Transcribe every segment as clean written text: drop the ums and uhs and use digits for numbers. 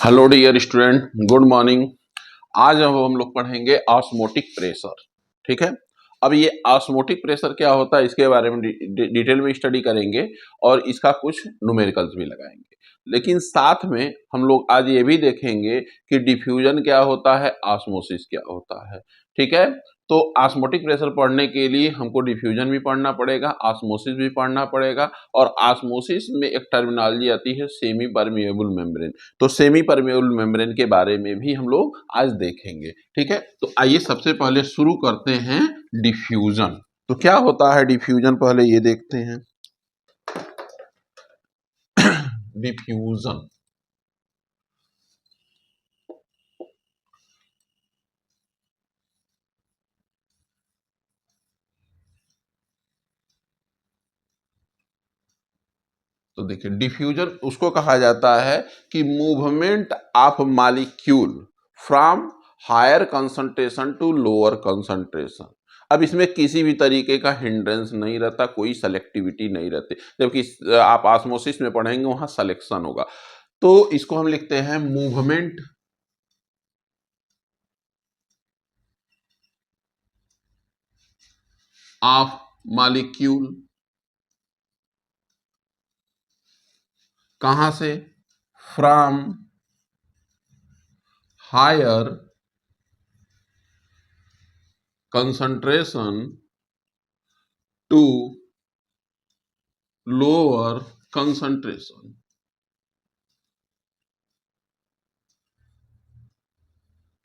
Hello dear student, good morning. आज अब हम लोग पढ़ेंगे ऑस्मोटिक प्रेशर। ठीक है। अब ये ऑस्मोटिक प्रेशर क्या होता है इसके बारे में डिटेल में स्टडी करेंगे और इसका कुछ न्यूमेरिकल्स भी लगाएंगे। लेकिन साथ में हम लोग आज ये भी देखेंगे कि डिफ्यूजन क्या होता है, ऑस्मोसिस क्या होता है। ठीक है। तो ऑस्मोटिक प्रेशर पढ़ने के लिए हमको डिफ्यूजन भी पढ़ना पड़ेगा, ऑस्मोसिस भी पढ़ना पड़ेगा। और ऑस्मोसिस में एक टर्मिनोलॉजी आती है सेमी परमिएबल मेम्ब्रेन। तो सेमी परमेबल मेम्ब्रेन के बारे में भी हम लोग आज देखेंगे। ठीक है। तो आइए सबसे पहले शुरू करते हैं डिफ्यूजन। तो क्या होता है डिफ्यूजन, पहले ये देखते हैं। डिफ्यूजन तो देखिए, डिफ्यूजन उसको कहा जाता है कि movement of molecule from higher concentration to lower concentration. अब इसमें किसी भी तरीके का हिंड्रेंस नहीं रहता, कोई सेलेक्टिविटी नहीं रहती, जबकि आप ऑस्मोसिस में पढ़ेंगे वहां सिलेक्शन होगा। तो इसको हम लिखते हैं मूवमेंट ऑफ मॉलिक्यूल। कहां से? From higher concentration to lower concentration.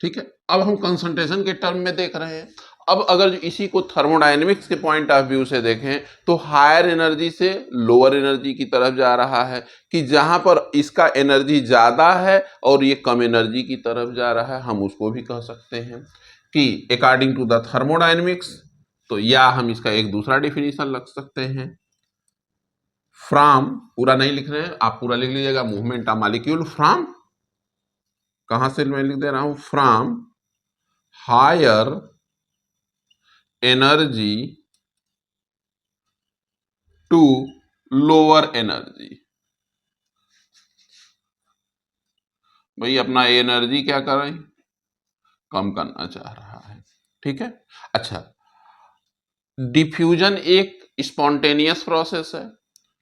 ठीक है। अब हम कंसंट्रेशन के टर्म में देख रहे हैं। अब अगर इसी को थर्मोडायनेमिक्स के पॉइंट ऑफ व्यू से देखें तो हायर एनर्जी से लोअर एनर्जी की तरफ जा रहा है, कि जहां पर इसका एनर्जी ज्यादा है और ये कम एनर्जी की तरफ जा रहा है, हम उसको भी कह सकते हैं कि अकॉर्डिंग टू द थर्मोडायनेमिक्स। तो या हम इसका एक दूसरा डिफिनीशन लग सकते हैं, फ्रॉम, पूरा नहीं लिख रहे हैं, आप पूरा लिख लीजिएगा, मूवमेंट ऑफ मॉलिक्यूल फ्रॉम, कहां से मैं लिख दे रहा हूं, from higher energy to lower energy. भाई अपना एनर्जी क्या कर रहे हैं, कम करना चाह रहा है। ठीक है। अच्छा, डिफ्यूजन एक स्पॉन्टेनियस प्रोसेस है।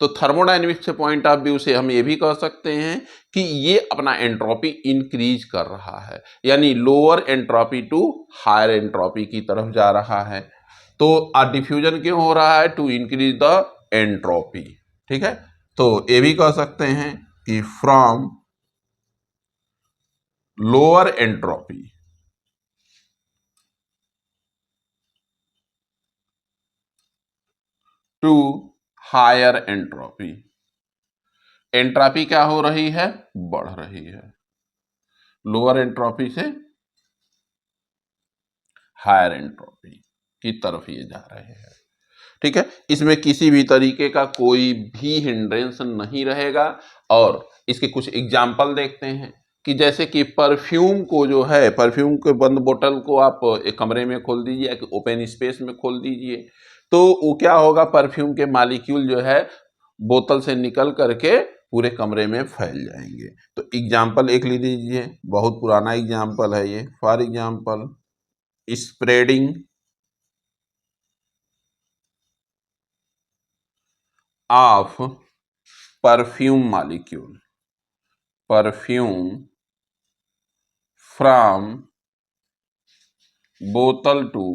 तो थर्मोडायनेमिक्स के पॉइंट ऑफ व्यू से हम ये भी कह सकते हैं कि ये अपना एंट्रोपी इंक्रीज कर रहा है, यानी lower entropy to higher entropy की तरफ जा रहा है। तो डिफ्यूजन क्यों हो रहा है? To increase the entropy. ठीक है। तो ये भी कह सकते हैं कि from lower entropy to higher entropy. Entropy क्या हो रही है? बढ़ रही है। लोअर एंट्रोपी से हायर एंट्रोपी की तरफ ये जा रहे हैं। ठीक है। इसमें किसी भी तरीके का कोई भी हिंड्रेंस नहीं रहेगा। और इसके कुछ एग्जाम्पल देखते हैं कि जैसे कि परफ्यूम को जो है, परफ्यूम के बंद बोतल को आप एक कमरे में खोल दीजिए, एक ओपन स्पेस में खोल दीजिए, तो वो क्या होगा, परफ्यूम के मॉलिक्यूल जो है बोतल से निकल करके पूरे कमरे में फैल जाएंगे। तो एग्जाम्पल एक ले लीजिए, बहुत पुराना एग्जाम्पल है ये। For example, spreading of perfume molecule, perfume from बोतल to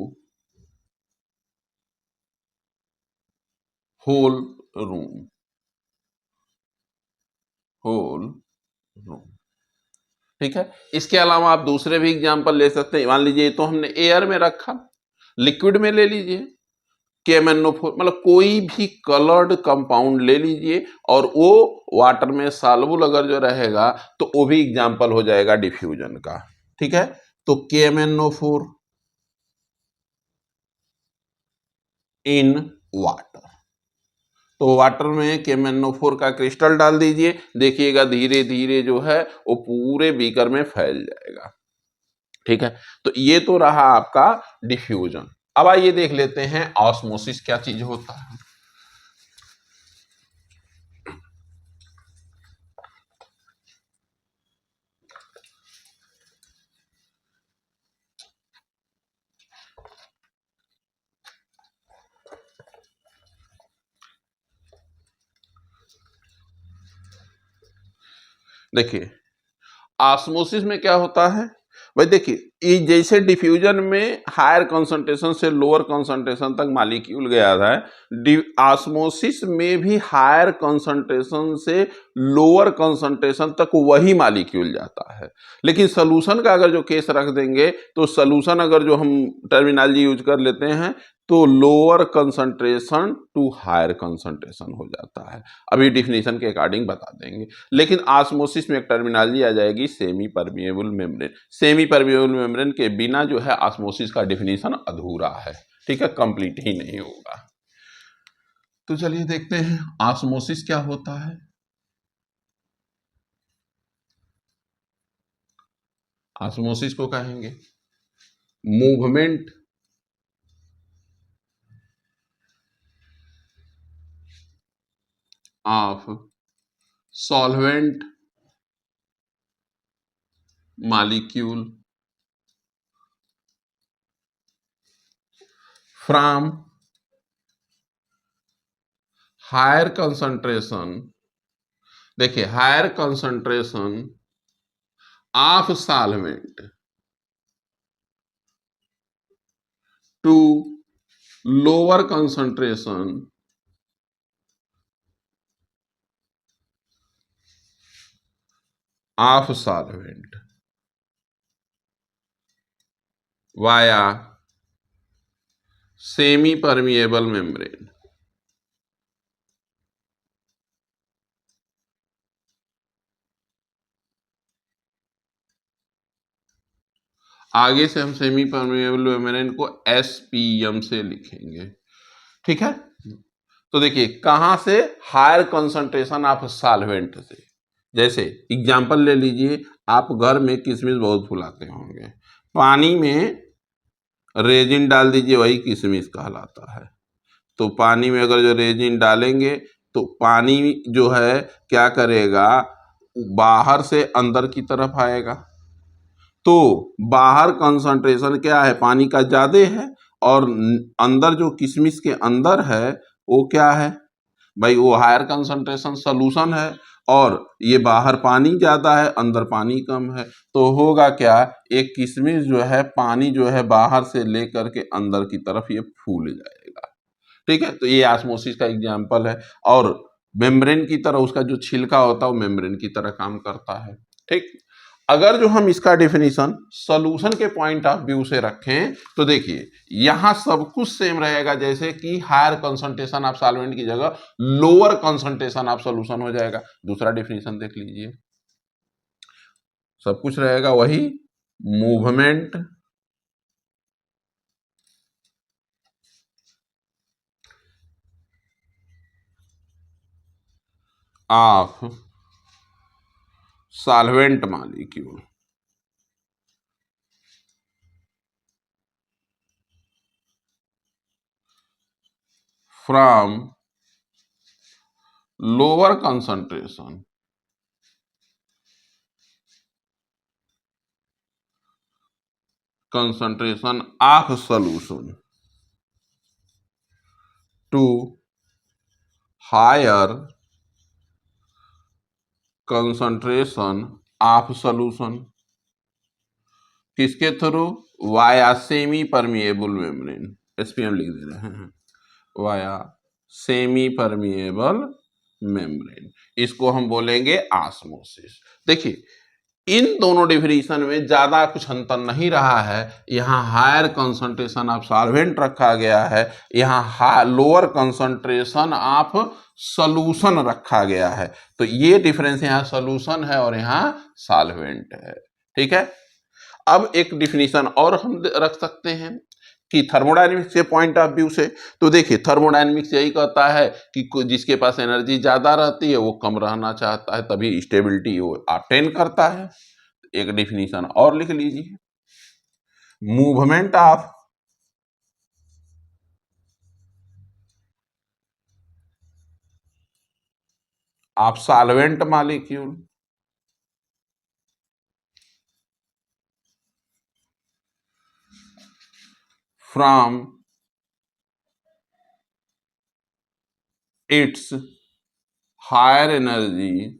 whole room, whole room. ठीक है। इसके अलावा आप दूसरे भी एग्जाम्पल ले सकते हैं। मान लीजिए तो हमने एयर में रखा, लिक्विड में ले लीजिए, KMnO4, मतलब कोई भी कलर्ड कंपाउंड ले लीजिए और वो वाटर में सॉल्युबल अगर जो रहेगा तो वो भी एग्जाम्पल हो जाएगा डिफ्यूजन का। ठीक है। तो KMnO4 इन वाटर, तो वाटर में KMnO4 का क्रिस्टल डाल दीजिए, देखिएगा धीरे धीरे जो है वो पूरे बीकर में फैल जाएगा। ठीक है। तो ये तो रहा आपका डिफ्यूजन। अब आइए देख लेते हैं ऑस्मोसिस क्या चीज होता है। देखिए ऑस्मोसिस में क्या होता है भाई, देखिए ये जैसे डिफ्यूजन में हायर कंसंट्रेशन से लोअर कंसंट्रेशन तक मॉलिक्यूल गया था, ऑस्मोसिस में भी हायर कंसंट्रेशन से लोअर कंसंट्रेशन तक वही मॉलिक्यूल जाता है। लेकिन सोल्यूशन का अगर जो केस रख देंगे तो सोल्यूशन अगर जो हम टर्मिनोलॉजी यूज कर लेते हैं तो lower concentration to higher concentration हो जाता है। अभी डिफिनेशन के अकॉर्डिंग बता देंगे। लेकिन ऑस्मोसिस में एक टर्मिनोलॉजी आ जाएगी semi permeable membrane. Semi permeable membrane के बिना जो है ऑस्मोसिस का डिफिनेशन अधूरा है, ठीक है, कंप्लीट ही नहीं होगा। तो चलिए देखते हैं ऑस्मोसिस क्या होता है। ऑस्मोसिस को कहेंगे movement of solvent molecule from higher concentration, देखिए higher concentration of solvent to lower concentration of solvent via semi permeable membrane. आगे से हम सेमी परमिएबल मेम्ब्रेन को एसपीएम से लिखेंगे, ठीक है। तो देखिए कहां से, हायर कंसंट्रेशन ऑफ सॉल्वेंट से। जैसे एग्जांपल ले लीजिए, आप घर में किशमिश बहुत फुलाते होंगे, पानी में रेजिन डाल दीजिए, वही किशमिश कहलाता है। तो पानी में अगर जो रेजिन डालेंगे तो पानी जो है क्या करेगा, बाहर से अंदर की तरफ आएगा। तो बाहर कंसंट्रेशन क्या है, पानी का ज्यादा है, और अंदर जो किशमिश के अंदर है वो क्या है भाई, वो हायर कंसंट्रेशन सोल्यूशन है। और ये बाहर पानी ज्यादा है, अंदर पानी कम है। तो होगा क्या, एक किशमिश जो है पानी जो है बाहर से लेकर के अंदर की तरफ ये फूल जाएगा, ठीक है। तो ये ऑस्मोसिस का एग्जांपल है। और मेम्ब्रेन की तरह उसका जो छिलका होता है वो मेम्ब्रेन की तरह काम करता है, ठीक। अगर जो हम इसका डेफिनेशन सॉल्यूशन के पॉइंट ऑफ व्यू से रखें तो देखिए यहां सब कुछ सेम रहेगा, जैसे कि हायर कंसंट्रेशन ऑफ सॉल्वेंट की जगह लोअर कंसंट्रेशन ऑफ सॉल्यूशन हो जाएगा। दूसरा डेफिनेशन देख लीजिए, सब कुछ रहेगा वही, movement of solvent molecule from lower concentration of solution to higher concentration of solution, किसके through, via semi permeable membrane, SPM लिख दे रहे हैं, वाया सेमी परमिएबल मेम्ब्रेन, इसको हम बोलेंगे ऑस्मोसिस। देखिए इन दोनों डिफिनेशन में ज्यादा कुछ अंतर नहीं रहा है। यहाँ हायर कंसंट्रेशन ऑफ सॉल्वेंट रखा गया है, यहाँ लोअर कंसंट्रेशन ऑफ सॉल्यूशन रखा गया है। तो ये डिफरेंस यहाँ सॉल्यूशन है और यहाँ सॉल्वेंट है, ठीक है। अब एक डिफिनेशन और हम रख सकते हैं कि थर्मोडायनेमिक्स के पॉइंट ऑफ व्यू से। तो देखिए थर्मोडायनेमिक्स यही कहता है कि जिसके पास एनर्जी ज्यादा रहती है वो कम रहना चाहता है, तभी स्टेबिलिटी वो अटेन करता है। एक डिफिनेशन और लिख लीजिए, movement of solvent molecule from its higher energy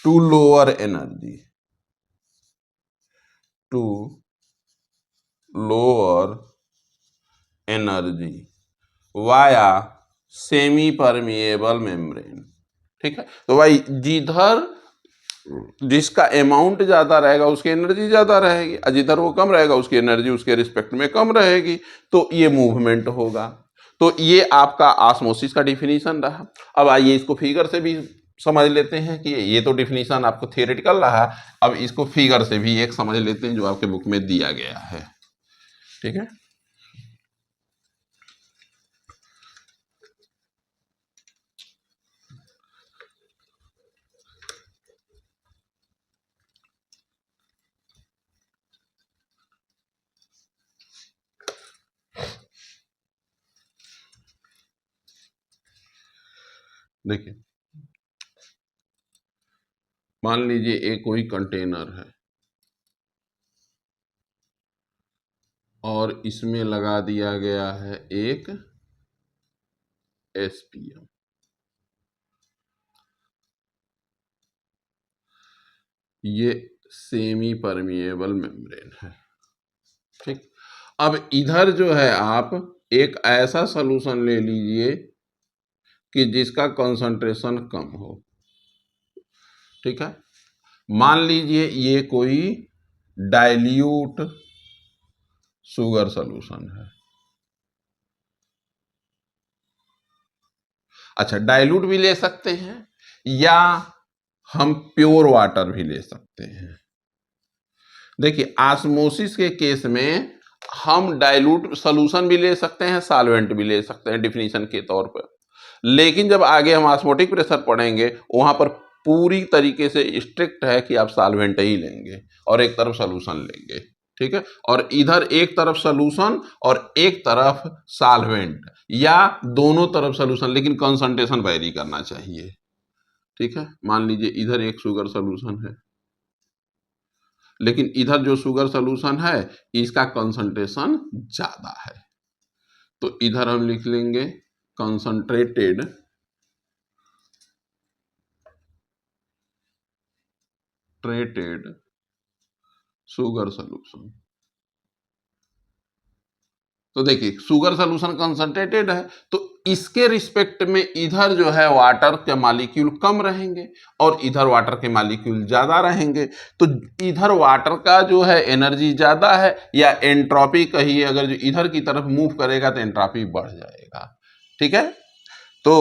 to lower energy, to lower energy via semi permeable membrane. ठीक है, तो भाई जिधर जिसका अमाउंट ज्यादा रहेगा उसकी एनर्जी ज्यादा रहेगी, और जिधर वो कम रहेगा उसकी एनर्जी उसके रिस्पेक्ट में कम रहेगी, तो ये मूवमेंट होगा। तो ये आपका ऑस्मोसिस का डिफिनीशन रहा। अब आइए इसको फिगर से भी समझ लेते हैं कि ये तो डिफिनीशन आपको थियोरेटिकल रहा, अब इसको फिगर से भी एक समझ लेते हैं जो आपके बुक में दिया गया है। ठीक है, देखिए मान लीजिए एक कोई कंटेनर है और इसमें लगा दिया गया है एक एसपीएम। ये सेमी परमिएबल मेम्ब्रेन है। ठीक, अब इधर जो है आप एक ऐसा सॉल्यूशन ले लीजिए कि जिसका कंसंट्रेशन कम हो। ठीक है, मान लीजिए ये कोई डाइल्यूट शुगर सॉल्यूशन है। अच्छा, डाइल्यूट भी ले सकते हैं या हम प्योर वाटर भी ले सकते हैं। देखिए ऑस्मोसिस के केस में हम डाइल्यूट सॉल्यूशन भी ले सकते हैं, सॉल्वेंट भी ले सकते हैं डिफिनीशन के तौर पर, लेकिन जब आगे हम ऑस्मोटिक प्रेशर पढ़ेंगे वहां पर पूरी तरीके से स्ट्रिक्ट है कि आप सॉल्वेंट ही लेंगे और एक तरफ सॉल्यूशन लेंगे। ठीक है, और इधर एक तरफ सॉल्यूशन और एक तरफ सॉल्वेंट, या दोनों तरफ सॉल्यूशन, लेकिन कंसंट्रेशन वेरी करना चाहिए। ठीक है, मान लीजिए इधर एक शुगर सॉल्यूशन है, लेकिन इधर जो शुगर सॉल्यूशन है इसका कंसंट्रेशन ज्यादा है, तो इधर हम लिख लेंगे कंसंट्रेटेड शुगर सॉल्यूशन। तो देखिए शुगर सॉल्यूशन कंसंट्रेटेड है, तो इसके रिस्पेक्ट में इधर जो है वाटर के मॉलिक्यूल कम रहेंगे और इधर वाटर के मॉलिक्यूल ज्यादा रहेंगे। तो इधर वाटर का जो है एनर्जी ज्यादा है, या एंट्रोपी कहिए, अगर जो इधर की तरफ मूव करेगा तो एंट्रोपी बढ़ जाएगा। ठीक है, तो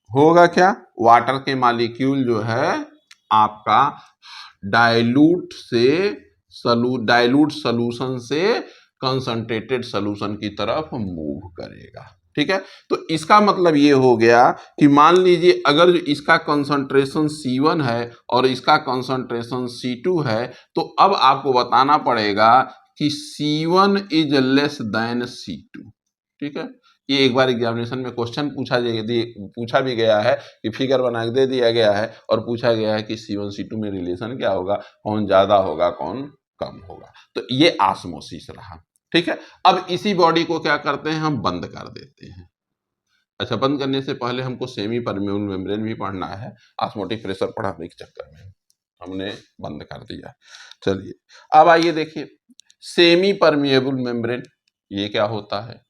होगा क्या, वाटर के मॉलिक्यूल जो है आपका डाइल्यूट सॉल्यूशन से कंसंट्रेटेड सॉल्यूशन की तरफ मूव करेगा। ठीक है, तो इसका मतलब ये हो गया कि मान लीजिए अगर जो इसका कंसंट्रेशन C1 है और इसका कंसंट्रेशन C2 है, तो अब आपको बताना पड़ेगा कि C1 is less than C2। ठीक है, ये एक बार एग्जामिनेशन में क्वेश्चन पूछा भी गया है कि फिगर बना के दे दिया गया है और पूछा गया है कि C1 C2 में रिलेशन क्या होगा, कौन ज्यादा होगा कौन कम होगा। तो ये ऑस्मोसिस रहा। ठीक है, अब इसी बॉडी को क्या करते हैं, हम बंद कर देते हैं। अच्छा, बंद करने से पहले हमको सेमी परमेबल मेम्ब्रेन भी पढ़ना है, ऑस्मोटिक प्रेशर पढ़ाने के चक्कर में हमने बंद कर दिया। चलिए अब आइए देखिए सेमी परमेबल मेम्ब्रेन ये क्या होता है।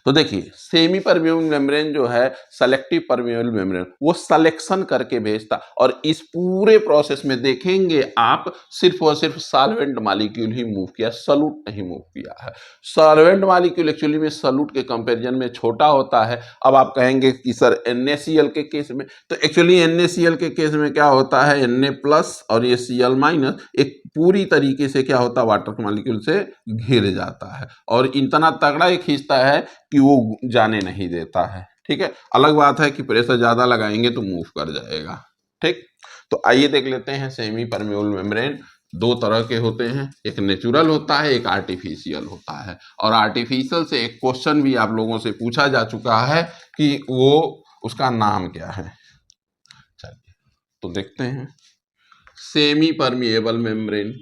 तो देखिए सेमी परमेबल मेम्ब्रेन जो है सेलेक्टिव परमेबल मेम्ब्रेन, वो सिलेक्शन करके भेजता, और इस पूरे प्रोसेस में देखेंगे आप सिर्फ और सिर्फ सॉल्वेंट मॉलिक्यूल ही मूव किया, सॉल्यूट नहीं मूव किया है। सॉल्वेंट मॉलिक्यूल एक्चुअली में सॉल्यूट के कंपैरिजन में छोटा होता है। अब आप कहेंगे कि सर NaCl के केस में, तो एक्चुअली NaCl के केस में क्या होता है, Na प्लस और ये Cl माइनस एक पूरी तरीके से क्या होता है, वाटर के मॉलिक्यूल से घिर जाता है और इतना तगड़ा एक खींचता है कि वो जाने नहीं देता है। ठीक है, अलग बात है कि प्रेशर ज्यादा लगाएंगे तो मूव कर जाएगा। ठीक, तो आइए देख लेते हैं सेमी परमेबल मेम्ब्रेन दो तरह के होते हैं, एक नेचुरल होता है, एक आर्टिफिशियल होता है। और आर्टिफिशियल से एक क्वेश्चन भी आप लोगों से पूछा जा चुका है कि वो उसका नाम क्या है। चलिए तो देखते हैं सेमी परमेबल मेम्ब्रेन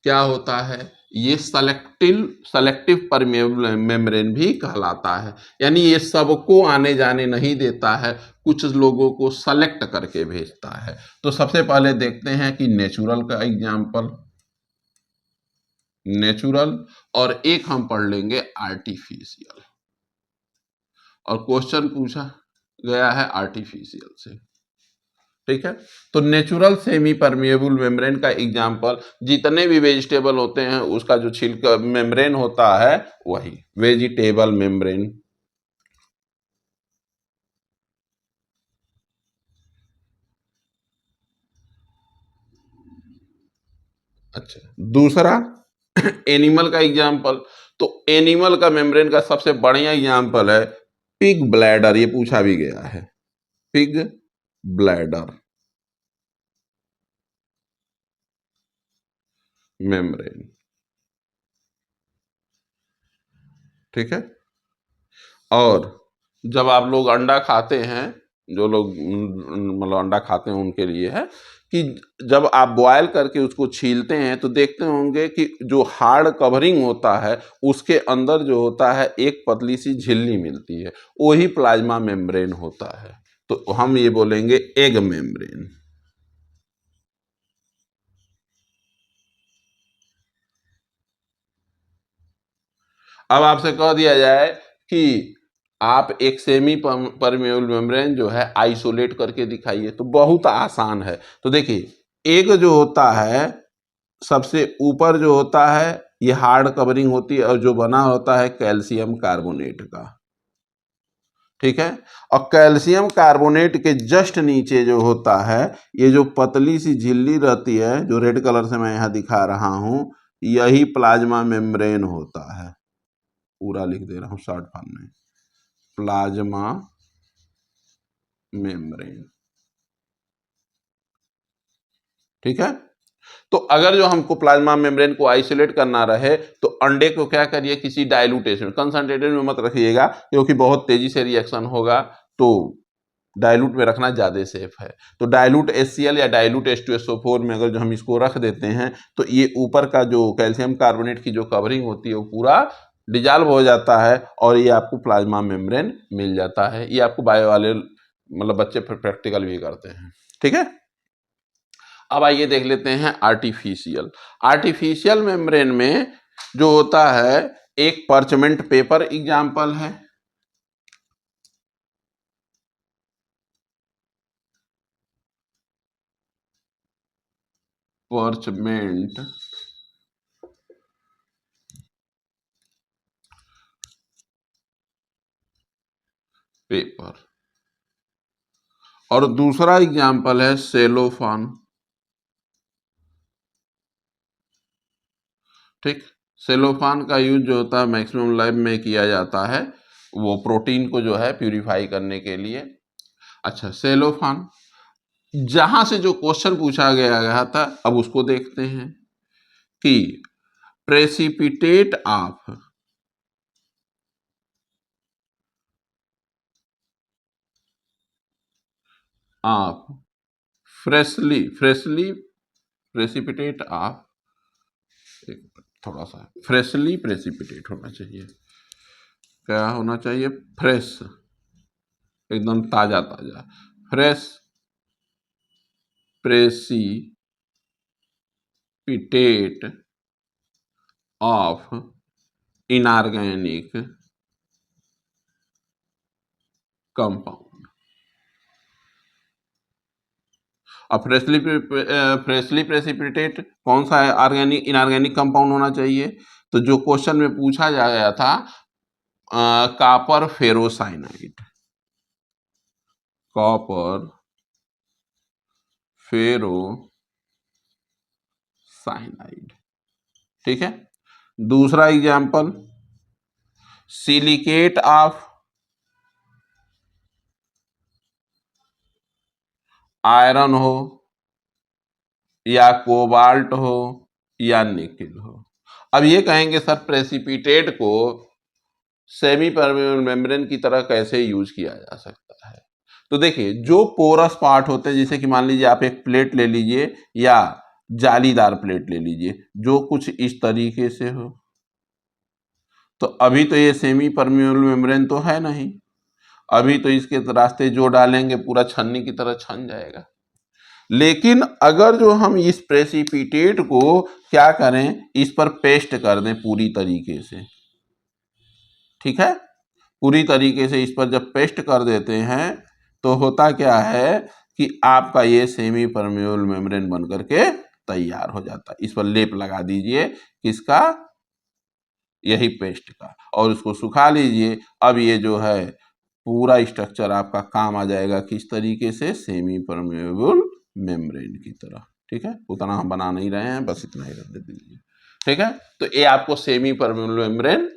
क्या होता है। ये सेलेक्टिव परमेबल मेम्ब्रेन भी कहलाता है। यानी ये सबको आने जाने नहीं देता है, कुछ लोगों को सेलेक्ट करके भेजता है। तो सबसे पहले देखते हैं कि नेचुरल का एग्जाम्पल, नेचुरल, और एक हम पढ़ लेंगे आर्टिफिशियल। और क्वेश्चन पूछा गया है आर्टिफिशियल से, ठीक है। तो नेचुरल सेमी परमिएबल मेम्ब्रेन का एग्जाम्पल जितने भी वेजिटेबल होते हैं उसका जो छिलका मेम्ब्रेन होता है वही वेजिटेबल मेम्ब्रेन। अच्छा, दूसरा एनिमल का एग्जाम्पल, तो एनिमल का मेम्ब्रेन का सबसे बढ़िया एग्जाम्पल है पिग ब्लैडर, ये पूछा भी गया है, पिग ब्लैडर मेम्ब्रेन, ठीक है। और जब आप लोग अंडा खाते हैं, जो लोग मतलब अंडा खाते हैं उनके लिए है कि जब आप बॉयल करके उसको छीलते हैं तो देखते होंगे कि जो हार्ड कवरिंग होता है उसके अंदर जो होता है एक पतली सी झिल्ली मिलती है, वही प्लाज्मा मेम्ब्रेन होता है। तो हम ये बोलेंगे एग मेम्ब्रेन। अब आपसे कह दिया जाए कि आप एक सेमी परमेबल मेम्ब्रेन जो है आइसोलेट करके दिखाइए, तो बहुत आसान है। तो देखिए एक जो होता है सबसे ऊपर जो होता है ये हार्ड कवरिंग होती है और जो बना होता है कैल्शियम कार्बोनेट का, ठीक है। और कैल्शियम कार्बोनेट के जस्ट नीचे जो होता है ये जो पतली सी झिल्ली रहती है जो रेड कलर से मैं यहाँ दिखा रहा हूं, यही प्लाज्मा मेम्ब्रेन होता है। पूरा लिख दे रहा हूं शॉर्ट फॉर्म में, प्लाज्मा मेम्ब्रेन, ठीक है। तो अगर जो हमको प्लाज्मा मेम्ब्रेन को आइसोलेट करना रहे तो अंडे को क्या करिए, किसी डाइल्यूटेशन, कंसंट्रेटेड में मत रखिएगा क्योंकि बहुत तेजी से रिएक्शन होगा, तो डाइल्यूट में रखना ज़्यादा सेफ है। तो डाइल्यूट HCl या डाइल्यूट H2SO4 में अगर जो हम इसको रख देते हैं तो ये ऊपर का जो कैल्शियम कार्बोनेट की जो कवरिंग होती है वो पूरा डिजॉल्व हो जाता है और ये आपको प्लाज्मा मेम्ब्रेन मिल जाता है। ये आपको बायो वाले मतलब बच्चे प्रैक्टिकल भी करते हैं, ठीक है। अब आइए देख लेते हैं आर्टिफिशियल। आर्टिफिशियल मेम्ब्रेन में जो होता है एक पर्चमेंट पेपर एग्जाम्पल है, पर्चमेंट पेपर, और दूसरा एग्जाम्पल है सेलोफान, ठीक। सेलोफान का यूज जो होता है मैक्सिमम लैब में किया जाता है, वो प्रोटीन को जो है प्यूरिफाई करने के लिए। अच्छा, सेलोफान जहां से जो क्वेश्चन पूछा गया था अब उसको देखते हैं कि precipitate of freshly precipitate of, थोड़ा सा फ्रेशली प्रेसिपिटेट होना चाहिए, क्या होना चाहिए, फ्रेश, एकदम ताजा ताजा, fresh precipitate of inorganic compound. अब फ्रेशली प्रेसिपिटेट कौन सा है, ऑर्गेनिक इनऑर्गेनिक कंपाउंड होना चाहिए। तो जो क्वेश्चन में पूछा गया था कॉपर फेरोसाइनाइड, कॉपर फेरोसाइनाइड, ठीक है। दूसरा एग्जाम्पल सिलिकेट ऑफ आयरन हो या कोबाल्ट हो या निकेल हो। अब ये कहेंगे सर प्रेसिपिटेट को सेमी परमेबल मेम्ब्रेन की तरह कैसे यूज किया जा सकता है। तो देखिए जो पोरस पार्ट होते हैं, जैसे कि मान लीजिए आप एक प्लेट ले लीजिए या जालीदार प्लेट ले लीजिए जो कुछ इस तरीके से हो। तो अभी तो ये सेमी परमेबल मेम्ब्रेन तो है नहीं, अभी तो इसके रास्ते जो डालेंगे पूरा छन्नी की तरह छन जाएगा। लेकिन अगर जो हम इस प्रेसिपिटेट को क्या करें, इस पर पेस्ट कर दें पूरी तरीके से, ठीक है, पूरी तरीके से इस पर जब पेस्ट कर देते हैं तो होता क्या है कि आपका ये सेमी परमेबल मेम्ब्रेन बन करके तैयार हो जाता है। इस पर लेप लगा दीजिए किसका, यही पेस्ट का, और उसको सुखा लीजिए। अब ये जो है पूरा स्ट्रक्चर आपका काम आ जाएगा किस तरीके से, सेमी परमेबल मेम्ब्रेन की तरह। ठीक है, उतना हम बना नहीं रहे हैं, बस इतना ही रख दीजिए। ठीक है, तो ये आपको सेमी परमेबल मेम्ब्रेन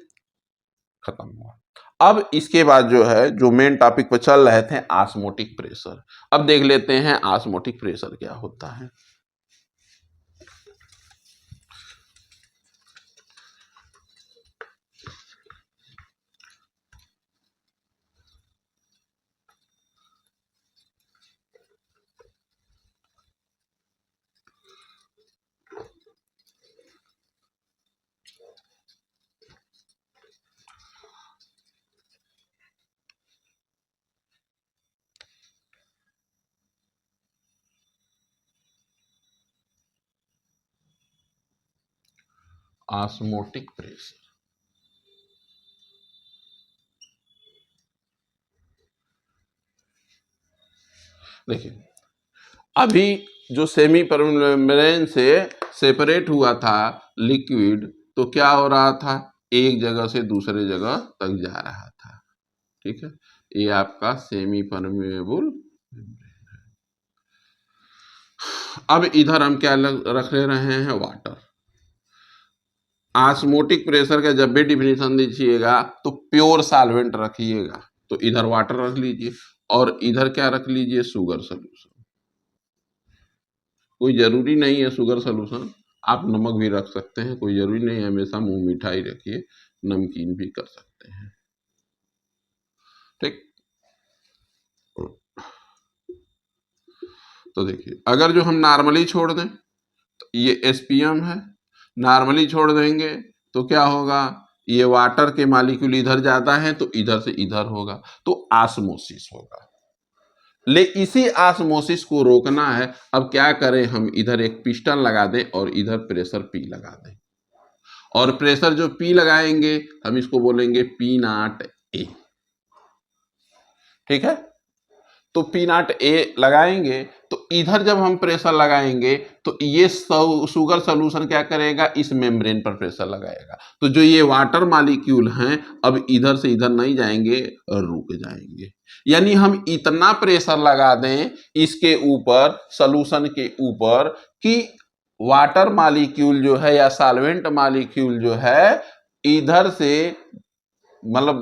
खत्म हुआ। अब इसके बाद जो है, जो मेन टॉपिक पर चल रहे थे, ऑस्मोटिक प्रेशर। अब देख लेते हैं ऑस्मोटिक प्रेशर क्या होता है। ऑस्मोटिक प्रेशर, देखिए अभी जो सेमी परमेबल मेम्ब्रेन से सेपरेट हुआ था लिक्विड, तो क्या हो रहा था, एक जगह से दूसरे जगह तक जा रहा था। ठीक है, ये आपका सेमी परमेबल। अब इधर हम क्या रख ले रहे हैं, वाटर। ऑस्मोटिक प्रेशर का जब भी डिफिनीशन दीजिएगा तो प्योर सॉल्वेंट रखिएगा, तो इधर वाटर रख लीजिए और इधर क्या रख लीजिए, शुगर सोल्यूशन। कोई जरूरी नहीं है शुगर सोल्यूशन, आप नमक भी रख सकते हैं, कोई जरूरी नहीं है हमेशा मुंह मिठाई रखिए, नमकीन भी कर सकते हैं। ठीक, तो देखिए अगर जो हम नॉर्मली छोड़ दें, तो ये एसपीएम है, नॉर्मली छोड़ देंगे तो क्या होगा, ये वाटर के मॉलिक्यूल इधर जाता है तो इधर से इधर होगा, तो ऑस्मोसिस होगा। ले इसी ऑस्मोसिस को रोकना है। अब क्या करें, हम इधर एक पिस्टन लगा दें और इधर प्रेशर पी लगा दें, और प्रेशर जो पी लगाएंगे हम इसको बोलेंगे पी नॉट ए। ठीक है, तो पी नॉट ए लगाएंगे तो इधर जब हम प्रेशर लगाएंगे तो ये शुगर सोल्यूशन क्या करेगा, इस मेम्ब्रेन पर प्रेशर लगाएगा, तो जो ये वाटर मॉलिक्यूल हैं अब इधर से इधर नहीं जाएंगे और रुक जाएंगे। यानी हम इतना प्रेशर लगा दें इसके ऊपर, सोल्यूशन के ऊपर, कि वाटर मॉलिक्यूल जो है या सॉल्वेंट मॉलिक्यूल जो है इधर से, मतलब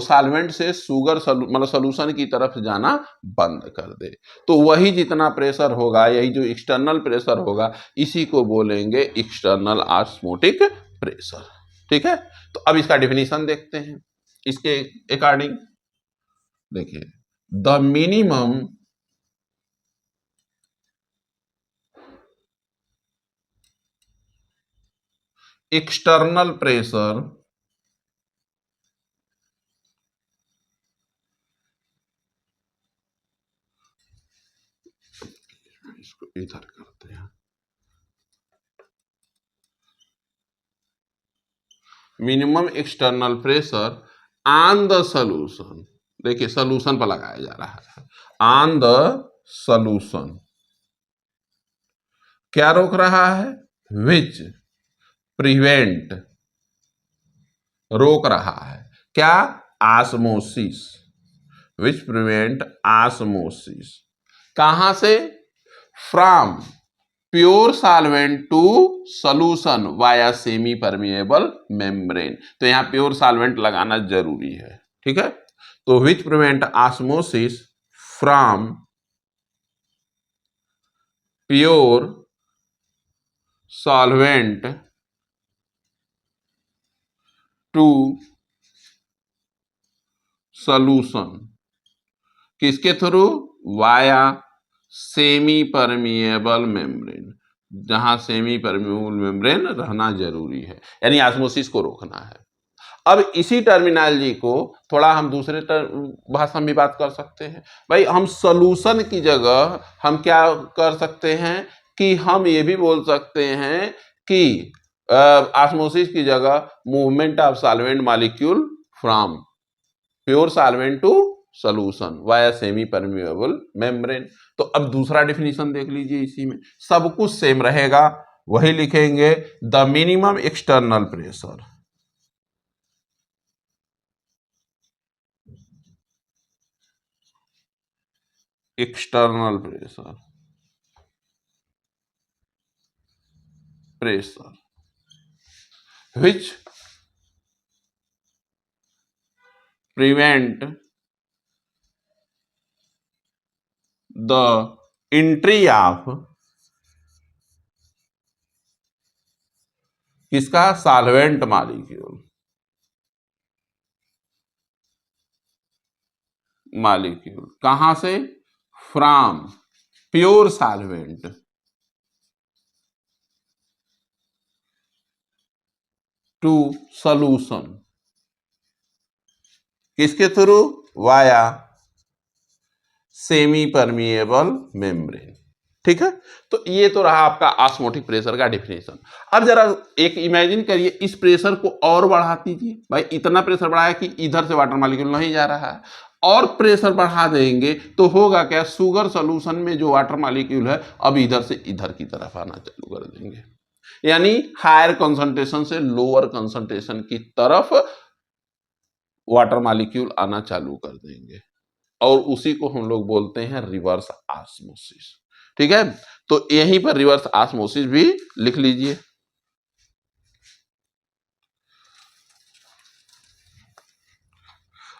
सॉल्वेंट से शुगर मतलब सोल्यूशन की तरफ जाना बंद कर दे। तो वही जितना प्रेशर होगा, यही जो एक्सटर्नल प्रेशर होगा, इसी को बोलेंगे एक्सटर्नल ऑस्मोटिक प्रेशर। ठीक है, तो अब इसका डेफिनेशन देखते हैं इसके अकॉर्डिंग। देखिए, द मिनिमम एक्सटर्नल प्रेशर इसको इधर करते हैं, minimum external pressure on the solution. देखिए सोल्यूशन पर लगाया जा रहा है, ऑन द सोल्यूशन क्या रोक रहा है, विच प्रिवेंट, रोक रहा है क्या, ऑस्मोसिस, विच प्रिवेंट ऑस्मोसिस। कहां से, from pure solvent to solution via semi permeable membrane. तो यहां प्योर सॉल्वेंट लगाना जरूरी है। ठीक है, तो which prevent osmosis from pure solvent to solution, किसके through, via semi permeable membrane. जहां सेमी परमेबल मेम्ब्रेन रहना जरूरी है, यानी ऑस्मोसिस को रोकना है। अब इसी टर्मिनोलॉजी को थोड़ा हम दूसरे भाषा में बात कर सकते हैं। भाई हम सॉल्यूशन की जगह हम क्या कर सकते हैं कि हम ये भी बोल सकते हैं कि ऑस्मोसिस की जगह movement of solvent molecule from pure solvent to solution via semi permeable membrane. तो अब दूसरा डेफिनेशन देख लीजिए, इसी में सब कुछ सेम रहेगा, वही लिखेंगे the minimum external pressure, external pressure which prevent the entry of किसका, सॉल्वेंट मॉलिक्यूल कहां से, from pure solvent to solution, किसके through, via semi permeable membrane. ठीक है, तो ये तो रहा आपका ऑस्मोटिक प्रेशर का डेफिनेशन। अब जरा एक इमेजिन करिए, इस प्रेशर को और बढ़ा दीजिए। भाई इतना प्रेशर बढ़ाया कि इधर से वाटर मॉलिक्यूल नहीं जा रहा है, और प्रेशर बढ़ा देंगे तो होगा क्या, शुगर सॉल्यूशन में जो वाटर मॉलिक्यूल है अब इधर से इधर की तरफ आना चालू कर देंगे, यानी हायर कंसंट्रेशन से लोअर कंसंट्रेशन की तरफ वाटर मॉलिक्यूल आना चालू कर देंगे, और उसी को हम लोग बोलते हैं रिवर्स ऑस्मोसिस। ठीक है, तो यहीं पर रिवर्स ऑस्मोसिस भी लिख लीजिए।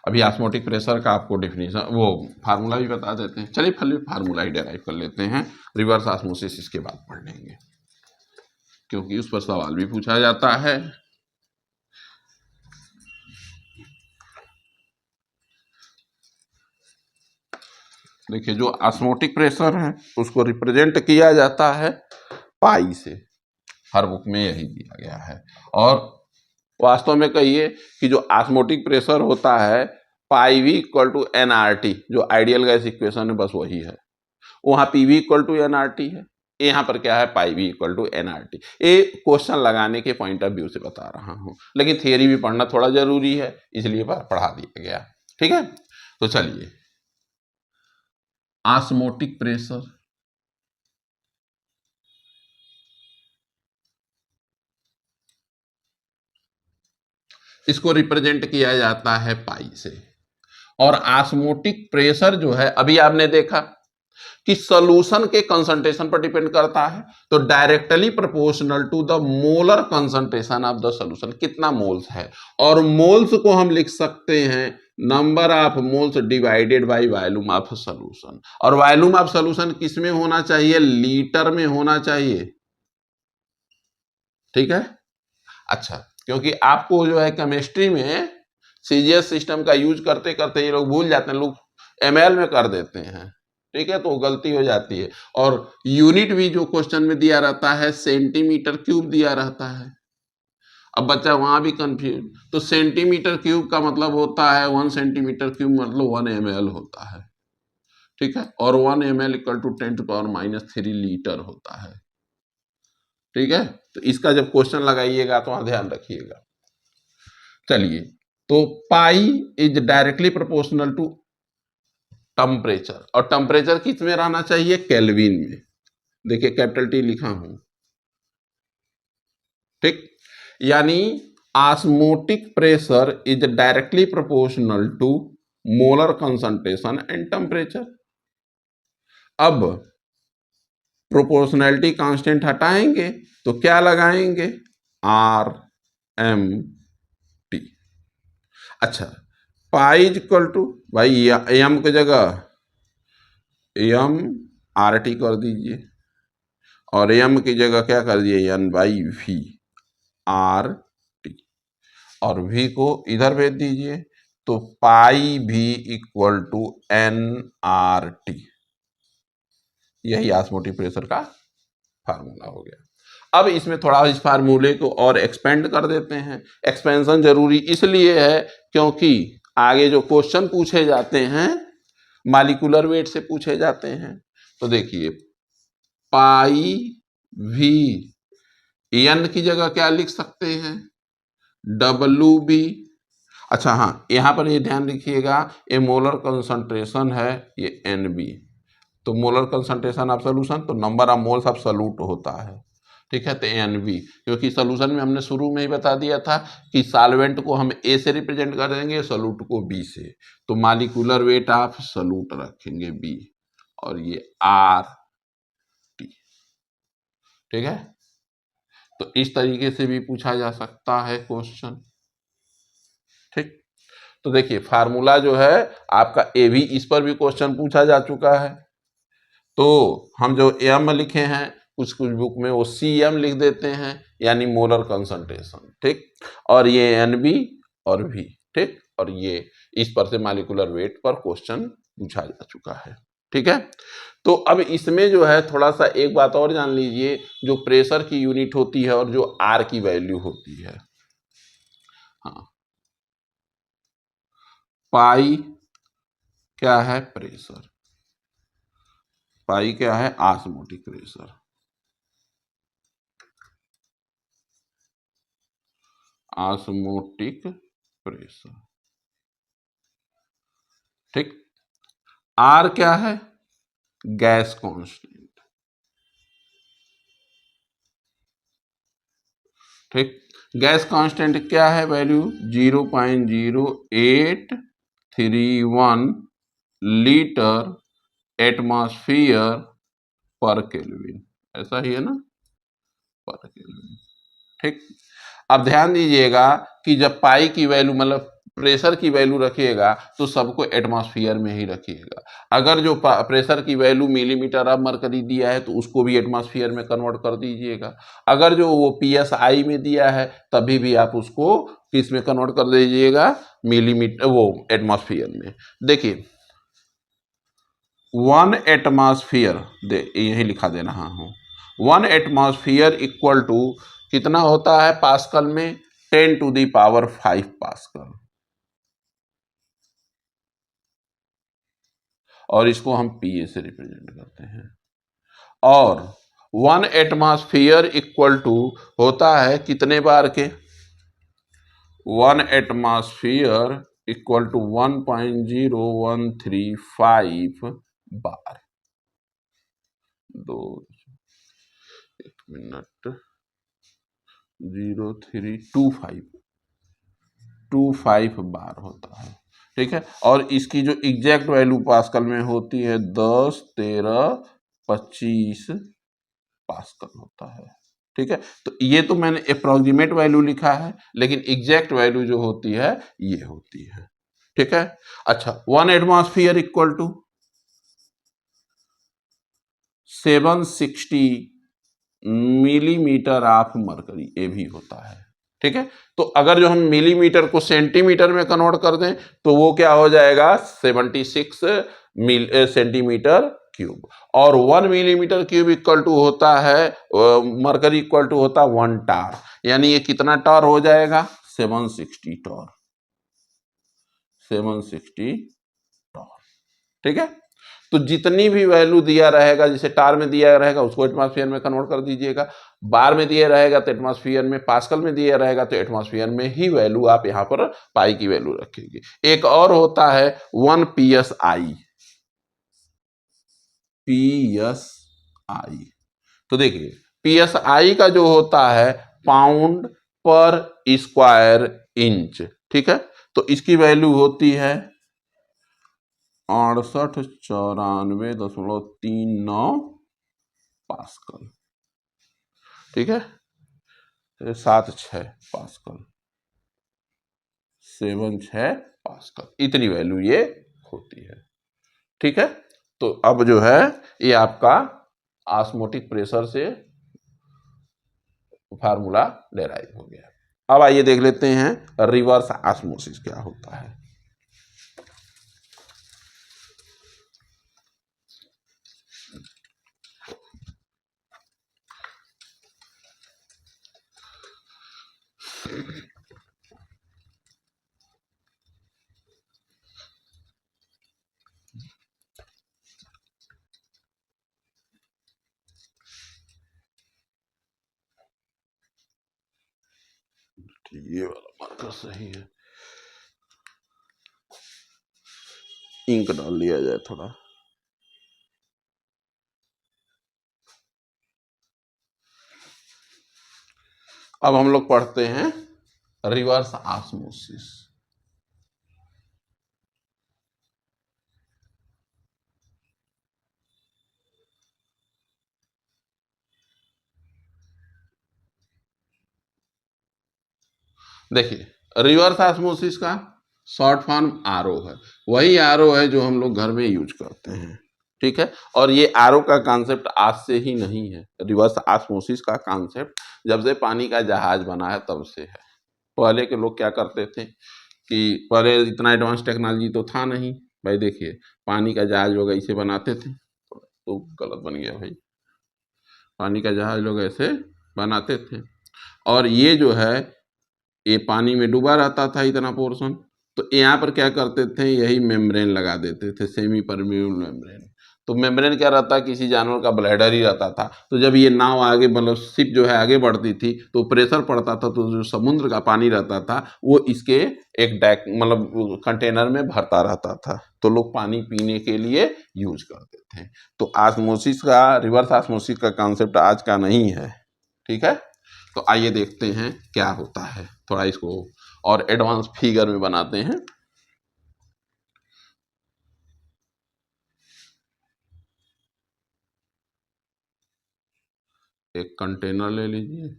अभी ऑस्मोटिक प्रेशर का आपको डेफिनेशन वो फार्मूला भी बता देते हैं। चलिए पहले फार्मूला ही डेराइव कर लेते हैं, रिवर्स ऑस्मोसिस इसके बाद पढ़ लेंगे, क्योंकि उस पर सवाल भी पूछा जाता है। देखिए, जो ऑस्मोटिक प्रेशर है उसको रिप्रेजेंट किया जाता है पाई से, हर बुक में यही दिया गया है। और वास्तव में कहिए कि जो ऑस्मोटिक प्रेशर होता है pi V equal to n R T, जो आइडियल गैस इक्वेशन है बस वही है, वहां P V equal to n R T है, यहाँ पर क्या है, pi V equal to n R T. ये क्वेश्चन लगाने के पॉइंट ऑफ व्यू से बता रहा हूं, लेकिन थियरी भी पढ़ना थोड़ा जरूरी है, इसलिए पढ़ा दिया गया। ठीक है, तो चलिए, ऑस्मोटिक प्रेशर इसको रिप्रेजेंट किया जाता है पाई से। और ऑस्मोटिक प्रेशर जो है, अभी आपने देखा कि सॉल्यूशन के कंसंट्रेशन पर डिपेंड करता है, तो directly proportional to the molar concentration of the solution, कितना मोल्स है। और मोल्स को हम लिख सकते हैं number of moles divided by volume of solution. और वॉल्यूम ऑफ सॉल्यूशन किस में होना चाहिए, लीटर में होना चाहिए। ठीक है, अच्छा, क्योंकि आपको जो है केमिस्ट्री में सीजीएस सिस्टम का यूज करते करते ये लोग भूल जाते हैं, लोग एमएल में कर देते हैं। ठीक है, तो गलती हो जाती है। और यूनिट भी जो क्वेश्चन में दिया रहता है सेंटीमीटर क्यूब दिया रहता है, अब बच्चा वहां भी कंफ्यूज। तो सेंटीमीटर क्यूब का मतलब होता है 1 सेंटीमीटर क्यूब मतलब 1 ml होता है। ठीक है, और 1 ml इक्वल टू 10⁻³ लीटर होता है। ठीक है, तो इसका जब क्वेश्चन लगाइएगा तो वहां ध्यान रखिएगा। चलिए, तो pi is directly proportional to temperature, और टेम्परेचर किस में रहना चाहिए, केल्विन में। देखिए कैपिटल टी लिखा हूं। ठीक, यानी osmotic pressure is directly proportional to molar concentration and temperature. अब प्रोपोर्शनैलिटी कांस्टेंट हटाएंगे तो क्या लगाएंगे, आर एम टी। अच्छा, पाई इक्वल टू, भाई एम की जगह एम आर टी कर दीजिए, और एम की जगह क्या कर दिए, n by V R T, और वी को इधर भेज दीजिए, तो पाई भी equal to n R T. यही ऑस्मोटिक प्रेशर का फार्मूला हो गया। अब इसमें थोड़ा इस फार्मूले को और एक्सपेंड कर देते हैं। एक्सपेंशन जरूरी इसलिए है क्योंकि आगे जो क्वेश्चन पूछे जाते हैं मॉलिक्यूलर वेट से पूछे जाते हैं। तो देखिए पाई वी, एन की जगह क्या लिख सकते हैं, डब्ल्यू बी। अच्छा हाँ, यहां पर ये ध्यान रखिएगा, ये मोलर कंसंट्रेशन है, ये एन बी। तो मोलर कंसंट्रेशन ऑफ सोल्यूशन तो number of moles of solute होता है, ठीक है। तो एन बी, क्योंकि सोल्यूशन में हमने शुरू में ही बता दिया था कि सॉल्वेंट को हम ए से रिप्रेजेंट कर देंगे, सोल्यूट को बी से। तो मॉलिक्यूलर वेट ऑफ सोल्यूट रखेंगे बी, और ये आर टी, ठीक है। तो इस तरीके से भी पूछा जा सकता है क्वेश्चन, ठीक। तो देखिए फार्मूला जो है आपका ए भी, इस पर भी क्वेश्चन पूछा जा चुका है। तो हम जो एम लिखे हैं कुछ कुछ बुक में वो सी एम लिख देते हैं, यानी मोलर कंसंट्रेशन, ठीक। और ये एन बी और भी, ठीक। और ये इस पर से मॉलिक्यूलर वेट पर क्वेश्चन पूछा जा चुका है, ठीक है। तो अब इसमें जो है थोड़ा सा एक बात और जान लीजिए, जो प्रेशर की यूनिट होती है और जो आर की वैल्यू होती है, हाँ, पाई क्या है, प्रेशर, पाई क्या है, ऑस्मोटिक प्रेशर, ऑस्मोटिक प्रेशर, ठीक। आर क्या है, गैस कांस्टेंट, ठीक। गैस कांस्टेंट क्या है, वैल्यू 0.0831 लीटर एटमॉस्फेयर पर केल्विन, ऐसा ही है ना, पर केल्विन, ठीक। अब ध्यान दीजिएगा कि जब पाई की वैल्यू मतलब प्रेशर की वैल्यू रखिएगा तो सबको एटमॉस्फेयर में ही रखिएगा। अगर जो प्रेशर की वैल्यू मिलीमीटर ऑफ मरकरी दिया है तो उसको भी एटमॉस्फेयर में कन्वर्ट कर दीजिएगा। अगर जो वो पीएसआई में दिया है तभी भी आप उसको किस में कन्वर्ट कर दीजिएगा, मिलीमीटर, वो एटमॉस्फेयर में। देखिए 1 एटमॉस्फेयर, यही लिखा दे रहा हूं, 1 एटमॉस्फेयर इक्वल टू कितना होता है पास्कल में, 10⁵ पास्कल। और इसको हम पीए से रिप्रेजेंट करते हैं। और 1 एटमॉस्फेयर इक्वल टू होता है कितने बार के, 1 एटमॉस्फेयर इक्वल टू 1.0135 बार। दो, एक मिनट, 0.325 बार होता है, ठीक है। और इसकी जो एग्जैक्ट वैल्यू पास्कल में होती है 10, 13, 25 पास्कल होता है, ठीक है। तो ये तो मैंने अप्रोक्सीमेट वैल्यू लिखा है, लेकिन एग्जैक्ट वैल्यू जो होती है ये होती है, ठीक है। अच्छा 1 atmosphere equal to 760 millimetre of mercury, ये भी होता है, ठीक है। तो अगर जो हम मिलीमीटर को सेंटीमीटर में कन्वर्ट कर दें तो वो क्या हो जाएगा, 76 सेंटीमीटर क्यूब। और 1 मिलीमीटर क्यूब इक्वल टू होता है, मरकरी इक्वल टू होता है 1 टार, यानी ये कितना टार हो जाएगा, 760 टार, 760 टार, ठीक है। तो जितनी भी वैल्यू दिया रहेगा, जैसे टार में दिया रहेगा उसको एटमॉस्फेयर में कन्वर्ट कर दीजिएगा, बार में दिया रहेगा तो एटमॉस्फेयर में, पास्कल में दिया रहेगा तो एटमॉस्फेयर में ही वैल्यू आप यहां पर पाई की वैल्यू रखेंगे। एक और होता है 1 पीएसआई, पीएसआई। तो देखिए पीएसआई का जो होता है पाउंड पर स्क्वायर इंच, ठीक है। तो इसकी वैल्यू होती है 6894.39 पास्कल, ठीक है। 76 पास्कल, 76 पास्कल, इतनी वैल्यू ये होती है, ठीक है। तो अब जो है ये आपका ऑस्मोटिक प्रेशर से फार्मूला डेराइव हो गया। अब आइए देख लेते हैं रिवर्स ऑस्मोसिस क्या होता है। ये वाला मार्कर सही है, इंक डाल लिया जाए थोड़ा। अब हम लोग पढ़ते हैं रिवर्स ऑस्मोसिस। देखिए, रिवर्स ऑस्मोसिस का शॉर्ट फॉर्म आरओ है, वही आरओ है जो हम लोग घर में यूज करते हैं, ठीक है। और ये आरओ का कॉन्सेप्ट आज से ही नहीं है, रिवर्स ऑस्मोसिस का कॉन्सेप्ट जब से पानी का जहाज बना है तब से है। पहले के लोग क्या करते थे कि पहले इतना एडवांस टेक्नोलॉजी तो था नहीं भाई। देखिए, पानी का जहाज लोग ऐसे बनाते थे, तो गलत बन गया भाई, पानी का जहाज लोग ऐसे बनाते थे, और ये जो है ये पानी में डूबा रहता था इतना पोर्शन, तो यहाँ पर क्या करते थे, यही मेम्ब्रेन लगा देते थे, सेमी परमेबल मेम्ब्रेन। तो मेम्ब्रेन क्या रहता, किसी जानवर का ब्लैडर ही रहता था। तो जब ये नाव आगे, मतलब शिप जो है आगे बढ़ती थी, तो प्रेशर पड़ता था, तो जो समुद्र का पानी रहता था वो इसके एक डैक, मतलब कंटेनर में भरता रहता था, तो लोग पानी पीने के लिए यूज करते थे। तो ऑस्मोसिस का, रिवर्स ऑस्मोसिस का कॉन्सेप्ट आज का नहीं है, ठीक है। तो आइए देखते हैं क्या होता है, थोड़ा इसको और एडवांस फिगर में बनाते हैं। एक कंटेनर ले लीजिए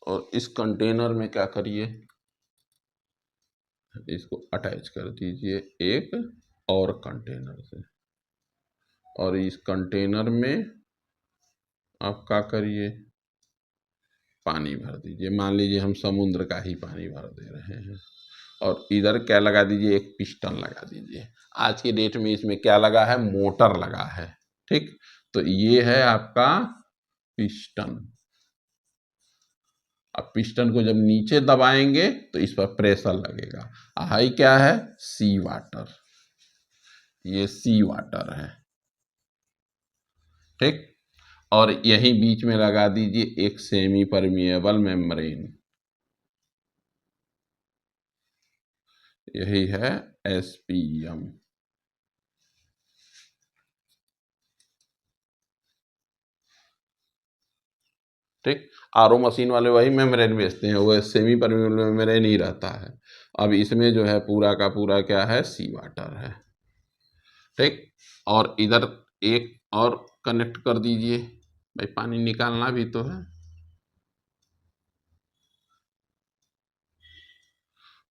और इस कंटेनर में क्या करिए, इसको अटैच कर दीजिए एक और कंटेनर से, और इस कंटेनर में आप क्या करिए, पानी भर दीजिए। मान लीजिए हम समुद्र का ही पानी भर दे रहे हैं, और इधर क्या लगा दीजिए, एक पिस्टन लगा दीजिए। आज की डेट में इसमें क्या लगा है, मोटर लगा है, ठीक। तो ये है आपका पिस्टन। अब पिस्टन को जब नीचे दबाएंगे तो इस पर प्रेशर लगेगा। हाई क्या है, सी वाटर, ये सी वाटर है, ठीक। और यही बीच में लगा दीजिए एक सेमी परमिएबल मेम्ब्रेन, यही है एसपीएम, ठीक। आरओ मशीन वाले वही मेम्ब्रेन बेचते हैं, वो सेमी परमेबल मेम्ब्रेन ही रहता है। अब इसमें जो है पूरा का पूरा क्या है, सी वाटर है, ठीक। और इधर एक और कनेक्ट कर दीजिए, भाई पानी निकालना भी तो है।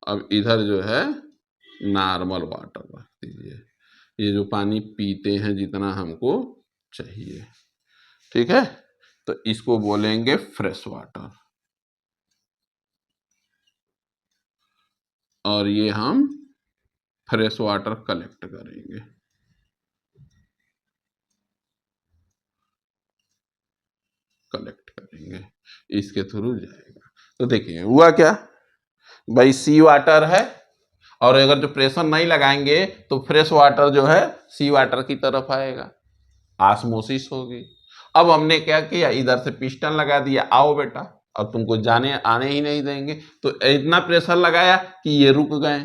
अब इधर जो है नॉर्मल वाटर रख दीजिए, ये जो पानी पीते हैं जितना हमको चाहिए, ठीक है। तो इसको बोलेंगे फ्रेश वाटर, और ये हम फ्रेश वाटर कलेक्ट करेंगे, कलेक्ट करेंगे, इसके थ्रू जाएगा। तो देखिए हुआ क्या भाई, सी वाटर है, और अगर जो प्रेशर नहीं लगाएंगे तो फ्रेश वाटर जो है सी वाटर की तरफ आएगा, ऑस्मोसिस होगी। अब हमने क्या किया, इधर से पिस्टन लगा दिया, आओ बेटा, अब तुमको जाने आने ही नहीं देंगे, तो इतना प्रेशर लगाया कि ये रुक गए,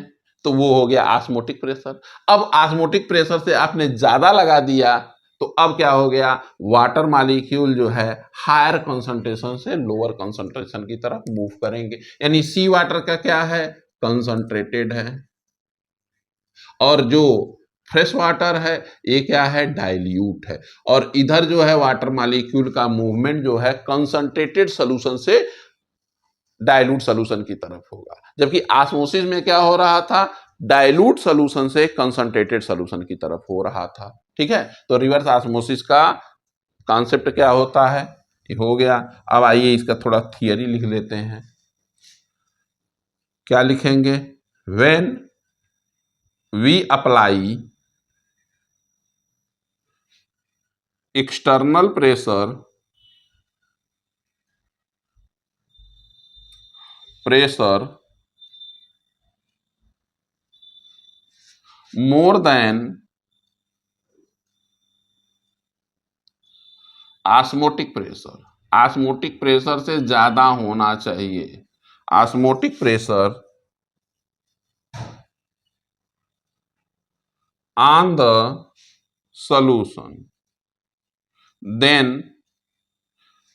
तो वो हो गया ऑस्मोटिक प्रेशर। अब ऑस्मोटिक प्रेशर से आपने ज्यादा लगा दिया, तो अब क्या हो गया, वाटर मॉलिक्यूल जो है हायर कंसंट्रेशन से लोअर कंसंट्रेशन की तरफ मूव करेंगे, यानी सी वाटर का क्या है, कंसंट्रेटेड है, और जो फ्रेश वाटर है ये क्या है, डाइल्यूट है। और इधर जो है वाटर मॉलिक्यूल का मूवमेंट जो है कंसंट्रेटेड सोल्यूशन से डाइल्यूट सोल्यूशन की तरफ होगा, जबकि ऑस्मोसिस में क्या हो रहा था, डाइल्यूट सोल्यूशन से कंसंट्रेटेड सोल्यूशन की तरफ हो रहा था, ठीक है। तो रिवर्स ऑस्मोसिस का कॉन्सेप्ट क्या होता है, ये हो गया। अब आइए इसका थोड़ा थियरी लिख लेते हैं। क्या लिखेंगे, when we apply external pressure pressure more than osmotic pressure, osmotic pressure से ज्यादा होना चाहिए, osmotic pressure on the solution then,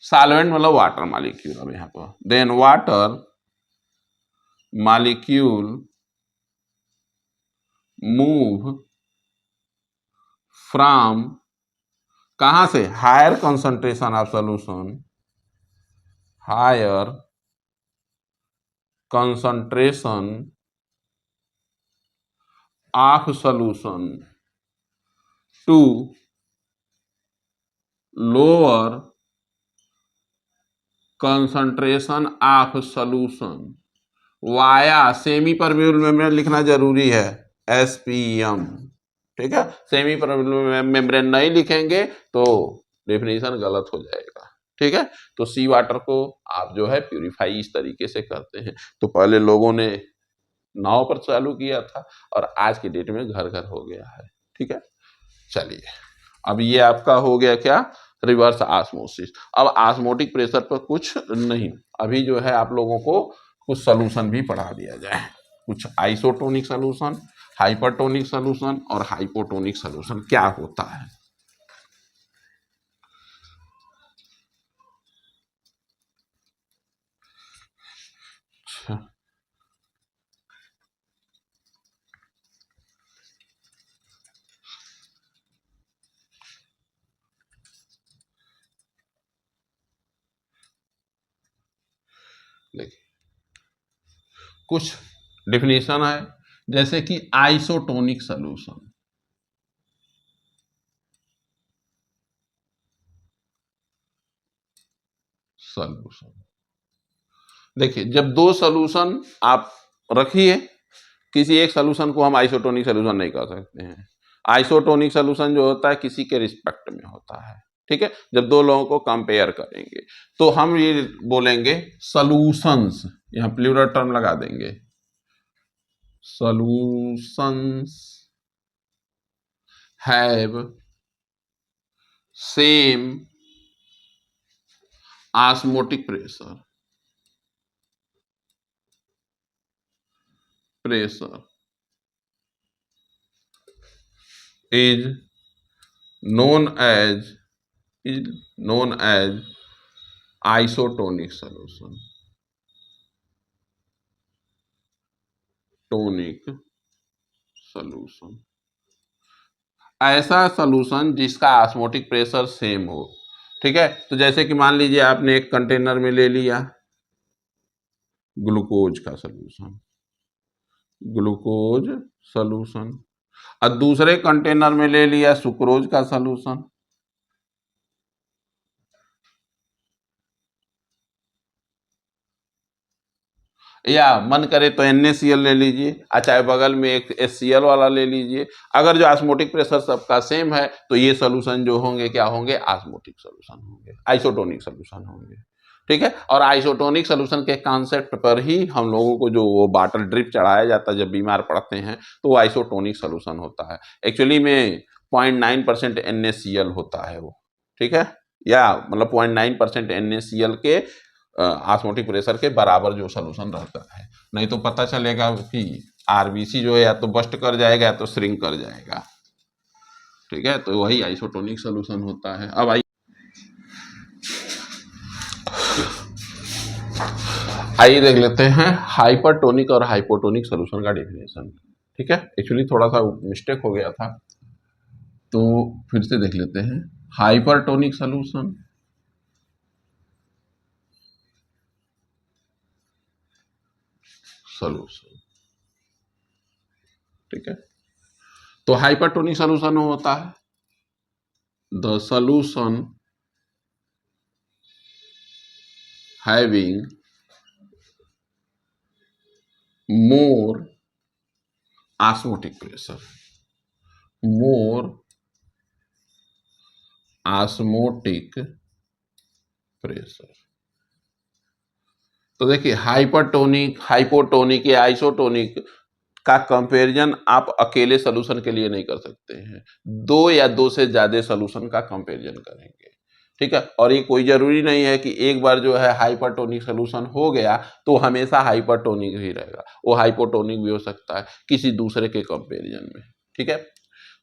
solvent मतलब वाटर मॉलिक्यूल, अब यहां पर then water molecule move from, कहां से, higher concentration of solution, higher concentration of solution to lower concentration of solution via semi permeable membrane लिखना जरूरी है, SPM. ठीक है, सेमी परमेबल मेम्ब्रेन नहीं लिखेंगे तो डेफिनेशन गलत हो जाएगा। ठीक है, तो सी वाटर को आप जो है प्यूरिफाई इस तरीके से करते हैं। तो पहले लोगों ने नाव पर चालू किया था और आज की डेट में घर घर हो गया है। ठीक है, चलिए अब ये आपका हो गया क्या, रिवर्स ऑस्मोसिस। अब ऑस्मोटिक प्रेशर पर कुछ नहीं, अभी जो है आप लोगों को कुछ सॉल्यूशन भी पढ़ा दिया जाए, कुछ आइसोटोनिक सॉल्यूशन, हाइपरटोनिक सॉल्यूशन और हाइपोटोनिक सॉल्यूशन क्या होता है। अच्छा, देखिए कुछ डेफिनेशन है, जैसे कि आइसोटोनिक सॉल्यूशन, सॉल्यूशन देखिए जब दो सॉल्यूशन आप रखिए, किसी एक सॉल्यूशन को हम आइसोटोनिक सॉल्यूशन नहीं कह सकते हैं। आइसोटोनिक सॉल्यूशन जो होता है किसी के रिस्पेक्ट में होता है। ठीक है, जब दो लोगों को कंपेयर करेंगे तो हम ये बोलेंगे सॉल्यूशंस, यहां प्लूरल टर्म लगा देंगे, solutions have same osmotic pressure, pressure is known as is known as isotonic solution, tonic solution, ऐसा सॉल्यूशन जिसका ऑस्मोटिक प्रेशर सेम हो। ठीक है, तो जैसे कि मान लीजिए आपने एक कंटेनर में ले लिया ग्लूकोज का सॉल्यूशन, ग्लूकोज सॉल्यूशन, और दूसरे कंटेनर में ले लिया सुक्रोज का सॉल्यूशन, या मन करे तो NaCl ले लीजिए, चाहे बगल में एक HCl वाला ले लीजिए। अगर जो ऑस्मोटिक प्रेशर सबका सेम है तो ये सोल्यूशन जो होंगे क्या होंगे, ऑस्मोटिक सोल्यूशन होंगे, आइसोटोनिक सोल्यूशन होंगे। ठीक है, और आइसोटोनिक सोल्यूशन के कॉन्सेप्ट पर ही हम लोगों को जो वो बॉटल ड्रिप चढ़ाया जाता है जब बीमार पड़ते हैं, तो वो आइसोटोनिक सोल्यूशन होता है। एक्चुअली में 0.9% NaCl होता है वो। ठीक है, या मतलब 0.9% NaCl के ऑस्मोटिक प्रेशर के बराबर जो सोल्यूशन रहता है, नहीं तो पता चलेगा कि आरबीसी जो है या तो बस्ट कर जाएगा या तो श्रिंक कर जाएगा। ठीक है, तो वही आइसोटोनिक सोल्यूशन होता है। अब आइए देख लेते हैं हाइपरटोनिक और हाइपोटोनिक सोल्यूशन का डेफिनेशन। ठीक है, एक्चुअली थोड़ा सा मिस्टेक हो गया था, तो फिर से देख लेते हैं। हाइपरटोनिक सोल्यूशन, सोल्यूशन, ठीक है, तो हाइपरटोनिक सोल्यूशन होता है the solution having more osmotic pressure, more osmotic pressure, तो देखिए हाइपरटोनिक, हाइपोटोनिक या आइसोटोनिक का कंपैरिजन आप अकेले सॉल्यूशन के लिए नहीं कर सकते हैं, दो या दो से ज्यादा सॉल्यूशन का कंपैरिजन करेंगे, ठीक है। और ये कोई जरूरी नहीं है कि एक बार जो है हाइपरटोनिक सॉल्यूशन हो गया तो हमेशा हाइपरटोनिक ही रहेगा, वो हाइपोटोनिक भी हो सकता है किसी दूसरे के कंपैरिजन में, ठीक है।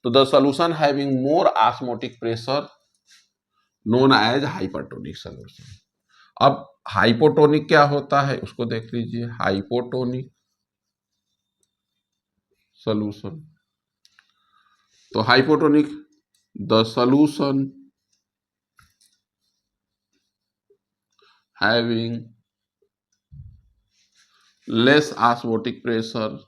तो the solution having more osmotic pressure known as hypertonic solution. अब हाइपोटोनिक क्या होता है उसको देख लीजिए, हाइपोटोनिक सॉल्यूशन। तो hypotonic, the solution having less osmotic pressure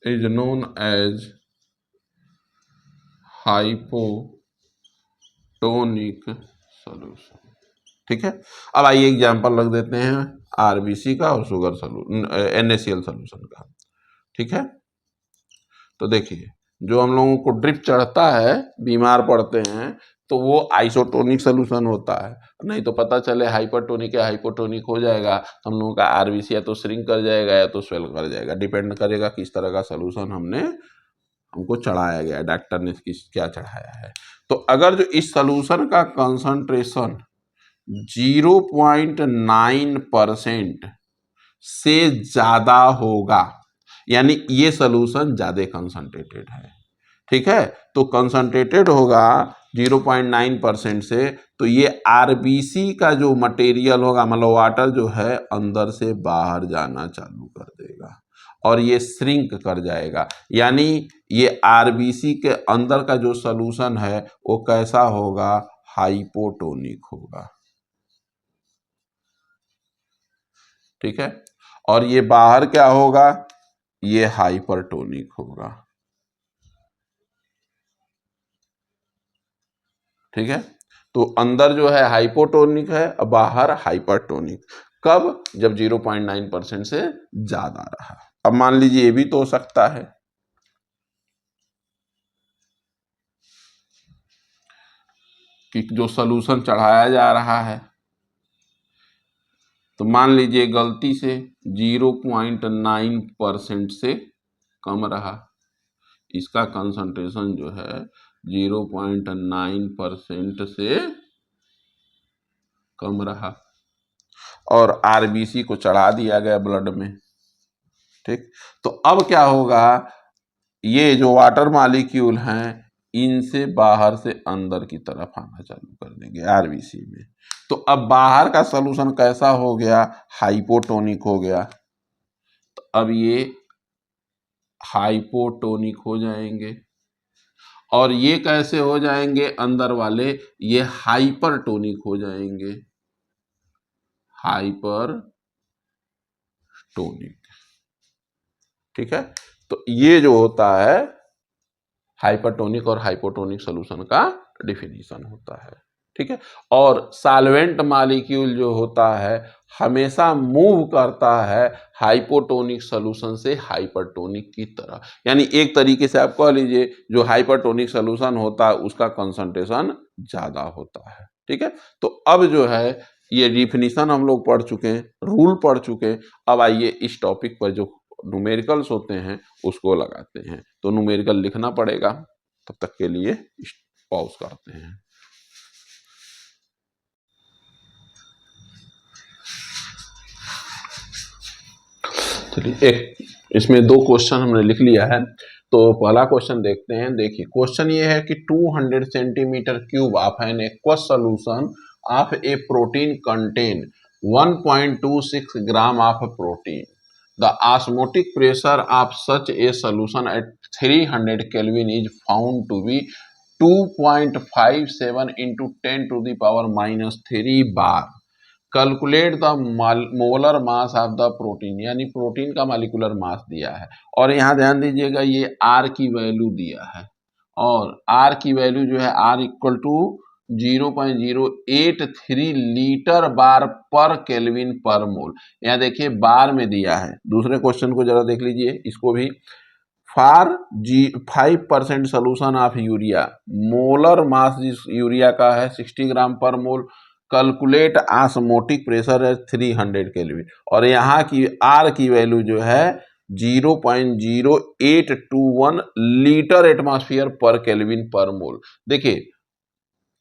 is known as hypotonic solution, ठीक है। अब आइए एग्जांपल रख देते हैं आरबीसी का और शुगर NaCl सॉल्यूशन का, ठीक है। तो देखिए जो हम लोगों को ड्रिप चढ़ता है, बीमार पड़ते हैं, तो वो आइसोटोनिक सॉल्यूशन होता है, नहीं तो पता चले हाइपरटोनिक या हाइपोटोनिक हो जाएगा तो हम लोगों का आरबीसी या तो श्रिंक कर जाएगा या तो स्वेल कर जाएगा, डिपेंड करेगा किस तरह का सॉल्यूशन हमको चढ़ाया गया है, डॉक्टर ने क्या चढ़ाया है। तो अगर जो इस सॉल्यूशन का कंसंट्रेशन 0.9% से ज्यादा होगा, यानी ये सॉल्यूशन ज्यादा कंसंट्रेटेड है, ठीक है। तो कंसंट्रेटेड होगा 0.9% से, तो ये आरबीसी का जो मटेरियल होगा, मतलब वाटर जो है अंदर से बाहर जाना चालू कर देगा और ये श्रिंक कर जाएगा, यानी ये आरबीसी के अंदर का जो सॉल्यूशन है वो कैसा होगा, हाइपोटोनिक होगा, ठीक है। और ये बाहर क्या होगा, ये हाइपरटोनिक होगा, ठीक है। तो अंदर जो है हाइपोटोनिक है और बाहर हाइपरटोनिक, कब, जब 0.9% से ज्यादा रहा। अब मान लीजिए ये भी तो हो सकता है कि जो सॉल्यूशन चढ़ाया जा रहा है, तो मान लीजिए गलती से 0.9% से कम रहा, इसका कंसंट्रेशन जो है 0.9% से कम रहा और आरबीसी को चढ़ा दिया गया ब्लड में, ठीक। तो अब क्या होगा, ये जो वाटर मॉलिक्यूल हैं इनसे बाहर से अंदर की तरफ आना चालू कर देंगे आरबीसी में। तो अब बाहर का सॉल्यूशन कैसा हो गया, हाइपोटोनिक हो गया, तो अब ये हाइपोटोनिक हो जाएंगे और ये कैसे हो जाएंगे, अंदर वाले ये हाइपरटोनिक हो जाएंगे, हाइपरटोनिक, ठीक है। तो ये जो होता है हाइपरटोनिक और हाइपोटोनिक सॉल्यूशन का डिफिनीशन होता है, ठीक है। और सॉल्वेंट मॉलिक्यूल जो होता है हमेशा मूव करता है हाइपोटोनिक सॉल्यूशन से हाइपरटोनिक की तरह, यानी एक तरीके से आप कह लीजिए जो हाइपरटोनिक सॉल्यूशन होता है उसका कंसंट्रेशन ज्यादा होता है, ठीक है। तो अब जो है ये डिफिनीशन हम लोग पढ़ चुके हैं, रूल पढ़ चुके हैं। अब आइए इस टॉपिक पर जो न्यूमेरिकल्स होते हैं उसको लगाते हैं, तो न्यूमेरिकल लिखना पड़ेगा, तब तक के लिए पॉज करते हैं। चलिए एक इसमें दो क्वेश्चन हमने लिख लिया है, तो पहला क्वेश्चन देखते हैं। देखिए क्वेश्चन ये है कि 200 centimetre cube of an aqueous solution of a protein contain 1.26 gram of protein, the osmotic pressure of such a solution at 300 kelvin is found to be 2.57 into 10 to the power -3 bar. Calculate the molar mass of the protein, यानी protein का molecular mass दिया है और यहाँ ध्यान दीजिएगा ये are की वैल्यू दिया है और आर की वैल्यू जो है R equal to 0.083 litre bar per kelvin पर मोल। यहाँ देखिए बार में दिया है। दूसरे क्वेश्चन को जरा देख लीजिए, इसको भी for 5% solution of urea, molar mass जिस यूरिया का है 60 ग्राम पर मोल, कैलकुलेट ऑस्मोटिक प्रेशर है 300 केल्विन, और यहाँ की आर की वैल्यू जो है 0.0821 लीटर एटमॉस्फेयर पर केल्विन पर मोल। देखिए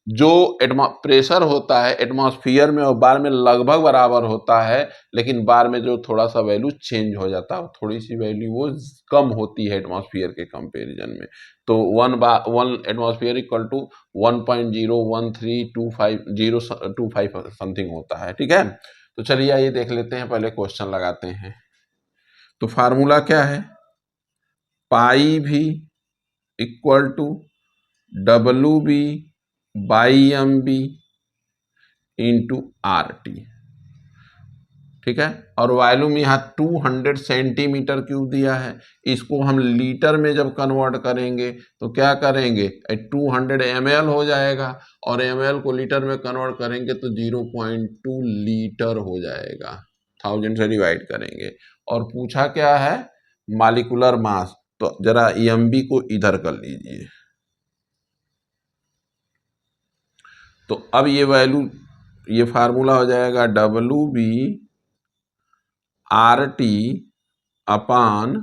जो प्रेशर होता है एटमॉस्फेयर में और बार में लगभग बराबर होता है, लेकिन बार में जो थोड़ा सा वैल्यू चेंज हो जाता है, थोड़ी सी वैल्यू वो कम होती है एटमॉस्फेयर के कंपैरिजन में। तो 1 एटमॉस्फेयर इक्वल टू 1.01325 समथिंग होता है। ठीक है, तो चलिए आइए देख लेते हैं, पहले क्वेश्चन लगाते हैं। तो फार्मूला क्या है, पाई भी equal to W B by M B into R T. ठीक है, और वॉल्यूम यहाँ 200 सेंटीमीटर क्यूब दिया है, इसको हम लीटर में जब कन्वर्ट करेंगे तो क्या करेंगे, 200 ml हो जाएगा, और ml को लीटर में कन्वर्ट करेंगे तो 0.2 लीटर हो जाएगा, 1000 से डिवाइड करेंगे। और पूछा क्या है, मॉलिक्यूलर मास, तो जरा एमबी को इधर कर लीजिए। तो अब ये वैल्यू, ये फार्मूला हो जाएगा W B R T upon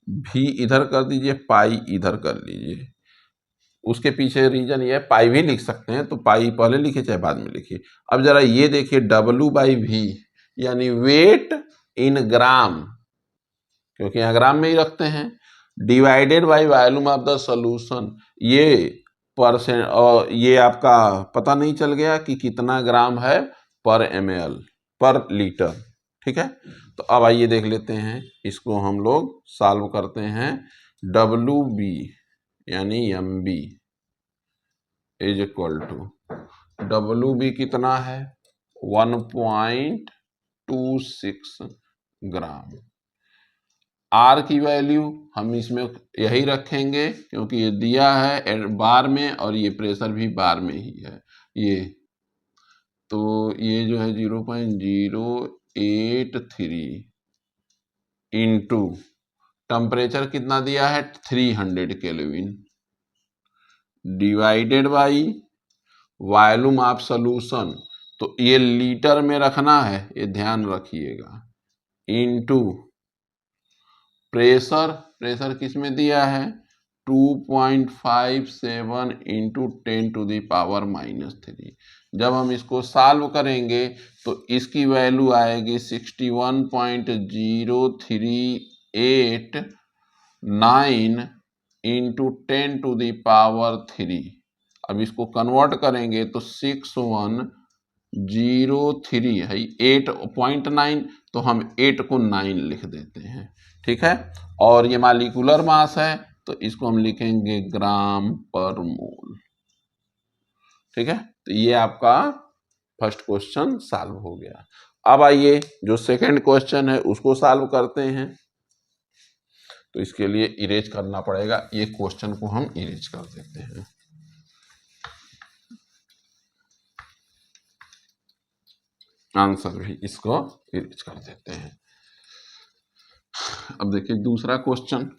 भी इधर कर दीजिए, पाई इधर कर लीजिए। उसके पीछे रीजन ये है, पाई भी लिख सकते हैं, तो पाई पहले लिखे चाहे बाद में लिखिए। अब जरा ये देखिए डब्ल्यू बाई भी यानी वेट इन ग्राम, क्योंकि यहाँ ग्राम में ही रखते हैं, divided by volume of the solution, ये परसेंट, और ये आपका पता नहीं चल गया कि कितना ग्राम है पर ml पर लीटर। ठीक है, तो अब आइए देख लेते हैं, इसको हम लोग सॉल्व करते हैं। डब्ल्यू बी यानी M B is equal to, W B कितना है 1.26 ग्राम, आर की वैल्यू हम इसमें यही रखेंगे क्योंकि ये दिया है बार में और ये प्रेशर भी बार में ही है ये, तो ये जो है 0.083 इंटू टेम्परेचर कितना दिया है 300 kelvin divided by volume of solution, तो ये लीटर में रखना है, ये ध्यान रखिएगा, इंटू प्रेशर, प्रेशर किस में दिया है 2.57 इंटू 10⁻⁻3। जब हम इसको सॉल्व करेंगे तो इसकी वैल्यू आएगी 61.0389 इंटू 10⁻3। अब इसको कन्वर्ट करेंगे तो 6103 है 8.9, तो हम 8 को 9 लिख देते हैं। ठीक है, और ये मॉलिक्यूलर मास है तो इसको हम लिखेंगे ग्राम पर मोल। ठीक है, तो ये आपका फर्स्ट क्वेश्चन सॉल्व हो गया। अब आइए जो सेकंड क्वेश्चन है उसको सॉल्व करते हैं। तो इसके लिए इरेज करना पड़ेगा, ये क्वेश्चन को हम इरेज कर देते हैं। आंसर भी इसको इरेज कर देते हैं। अब देखिए दूसरा क्वेश्चन,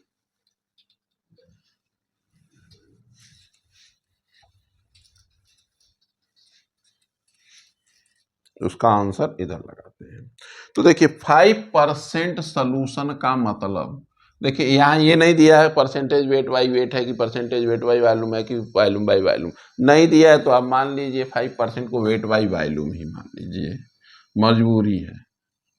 उसका आंसर इधर लगाते हैं। तो देखिए 5% सोल्यूशन का मतलब, देखिए यहाँ ये नहीं दिया है परसेंटेज वेट बाई वेट है कि परसेंटेज वेट बाई वॉल्यूम है कि वॉल्यूम बाई वॉल्यूम, नहीं दिया है, तो आप मान लीजिए 5% को वेट बाई वॉल्यूम ही मान लीजिए, मजबूरी है।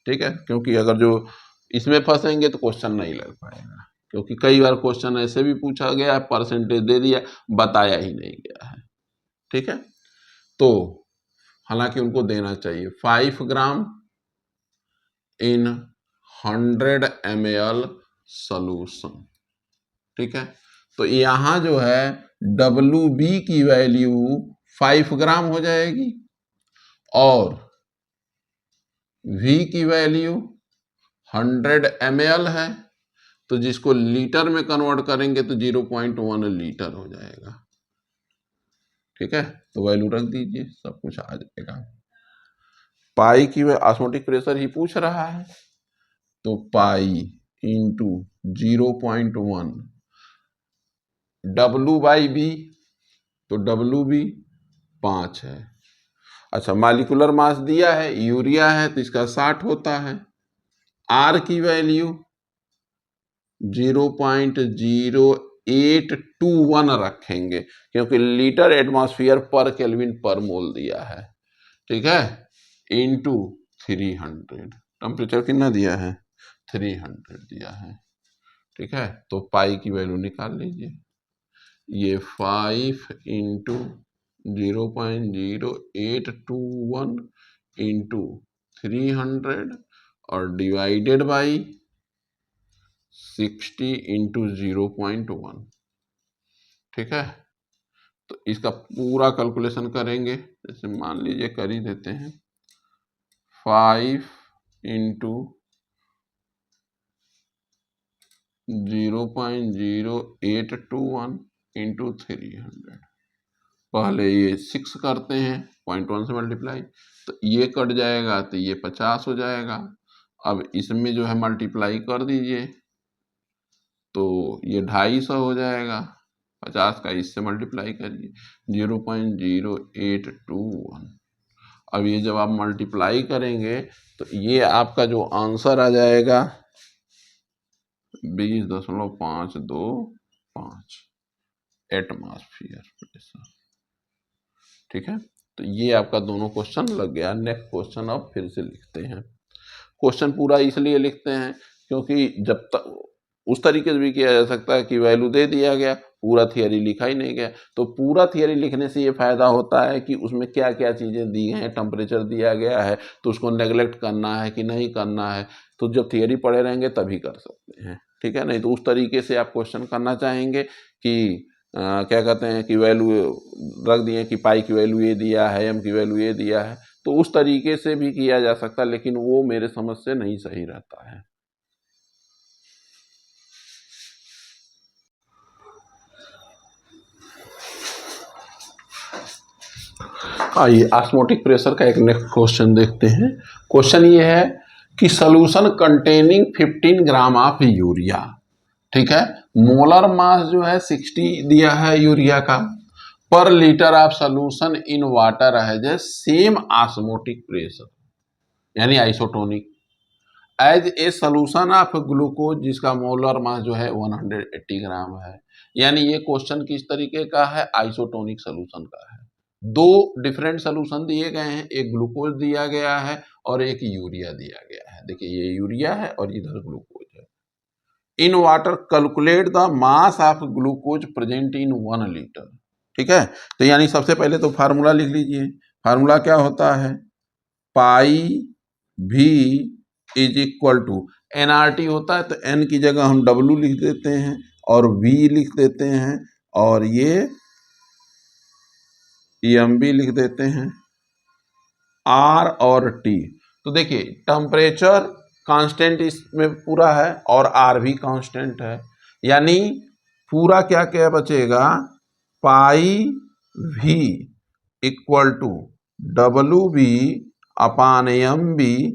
ठीक है, क्योंकि अगर जो इसमें फंसेंगे तो क्वेश्चन नहीं लग पाएगा, क्योंकि कई बार क्वेश्चन ऐसे भी पूछा गया है, परसेंटेज दे दिया बताया ही नहीं गया है। ठीक है, तो हालांकि उनको देना चाहिए 5 ग्राम इन 100 ml सोल्यूशन। ठीक है, तो यहां जो है WB की वैल्यू 5 ग्राम हो जाएगी और V की वैल्यू 100 ml है, तो जिसको लीटर में कन्वर्ट करेंगे तो 0.1 लीटर हो जाएगा। ठीक है, तो वैल्यू रख दीजिए, सब कुछ आ जाएगा। पाई की ऑस्मोटिक प्रेशर ही पूछ रहा है, तो पाई इंटू 0.1 W/B, तो W भी 5 है। अच्छा, मालिकुलर मास दिया है, यूरिया है तो इसका 60 होता है। R की वैल्यू 0.0821 रखेंगे क्योंकि लीटर एटमॉस्फेयर पर केल्विन पर मोल दिया है, ठीक है, इंटू 300। टेम्परेचर कितना दिया है? 300 दिया है, ठीक है। तो पाई की वैल्यू निकाल लीजिए, ये 5 इंटू 0.0821 इंटू 300 और डिवाइडेड बाई 60 इंटू 0.1, ठीक है। तो इसका पूरा कैलकुलेशन करेंगे, जैसे मान लीजिए कर ही देते हैं, 5 इंटू 0.0821 इंटू 300, पहले ये 6 करते हैं, 0.1 से मल्टीप्लाई, तो ये कट जाएगा तो ये 50 हो जाएगा। अब इसमें जो है मल्टीप्लाई कर दीजिए तो ये 250 हो जाएगा, 50 का इससे मल्टीप्लाई करिए 0.0821। अब ये जब आप मल्टीप्लाई करेंगे तो ये आपका जो आंसर आ जाएगा 20.525 एटमॉस्फेयर प्रेशर, ठीक है। तो ये आपका दोनों क्वेश्चन लग गया। नेक्स्ट क्वेश्चन अब फिर से लिखते हैं। क्वेश्चन पूरा इसलिए लिखते हैं क्योंकि जब तक उस तरीके से भी किया जा सकता है कि वैल्यू दे दिया गया, पूरा थियरी लिखा ही नहीं गया, तो पूरा थियरी लिखने से ये फायदा होता है कि उसमें क्या क्या चीज़ें दी गई हैं, टेम्परेचर दिया गया है तो उसको नेगलेक्ट करना है कि नहीं करना है, तो जब थियरी पढ़े रहेंगे तभी कर सकते हैं, ठीक है। नहीं तो उस तरीके से आप क्वेश्चन करना चाहेंगे कि क्या कहते हैं कि वैल्यू रख दिए कि पाई की वैल्यू ये दिया है, एम की वैल्यू ये दिया है, तो उस तरीके से भी किया जा सकता है, लेकिन वो मेरे समझ से नहीं सही रहता है। आइए ऑस्मोटिक प्रेशर का एक नेक्स्ट क्वेश्चन देखते हैं। क्वेश्चन ये है कि solution containing 15 gram of urea, ठीक है, मोलर मास जो है 60 दिया है यूरिया का, per litre of solution in water है जो सेम ऑस्मोटिक प्रेशर यानी isotonic as a solution of glucose जिसका मोलर मास जो है 180 ग्राम है। यानी ये क्वेश्चन किस तरीके का है? आइसोटोनिक सॉल्यूशन का है। दो डिफरेंट सॉल्यूशन दिए गए हैं, एक ग्लूकोज दिया गया है और एक यूरिया दिया गया है। देखिए ये यूरिया है और इधर ग्लूकोज है। In water calculate the mass of glucose present in 1 litre, ठीक है। तो यानी सबसे पहले तो फार्मूला लिख लीजिए। फार्मूला क्या होता है? पाई भी इज इक्वल टू NRT होता है, तो N की जगह हम W लिख देते हैं और V लिख देते हैं और ये EMB लिख देते हैं, R और T। तो देखिए टेम्परेचर कांस्टेंट इसमें पूरा है और R भी कांस्टेंट है, यानी पूरा क्या क्या बचेगा? Pi V equal to WB upon MB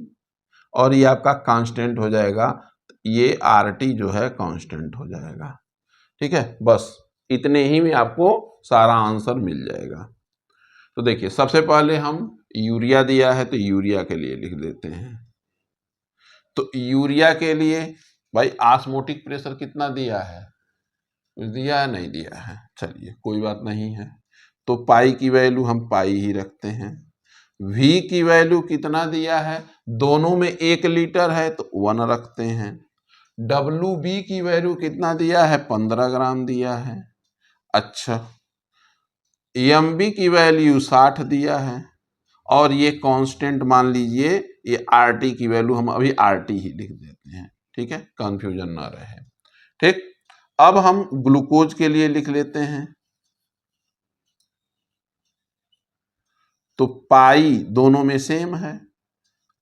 और ये आपका कांस्टेंट हो जाएगा, ये RT जो है कांस्टेंट हो जाएगा, ठीक है। बस इतने ही में आपको सारा आंसर मिल जाएगा। तो देखिए सबसे पहले हम यूरिया दिया है तो यूरिया के लिए लिख देते हैं। तो यूरिया के लिए भाई ऑस्मोटिक प्रेशर कितना दिया है? कुछ दिया है? नहीं दिया है, चलिए कोई बात नहीं है। तो पाई की वैल्यू हम पाई ही रखते हैं। V की वैल्यू कितना दिया है? दोनों में 1 लीटर है तो 1 रखते हैं। WB की वैल्यू कितना दिया है? 15 ग्राम दिया है। अच्छा, EMB की वैल्यू 60 दिया है और ये कांस्टेंट मान लीजिए, ये RT की वैल्यू हम अभी RT ही लिख देते हैं, ठीक है, कंफ्यूजन ना रहे, ठीक। अब हम ग्लूकोज के लिए लिख लेते हैं। तो पाई दोनों में सेम है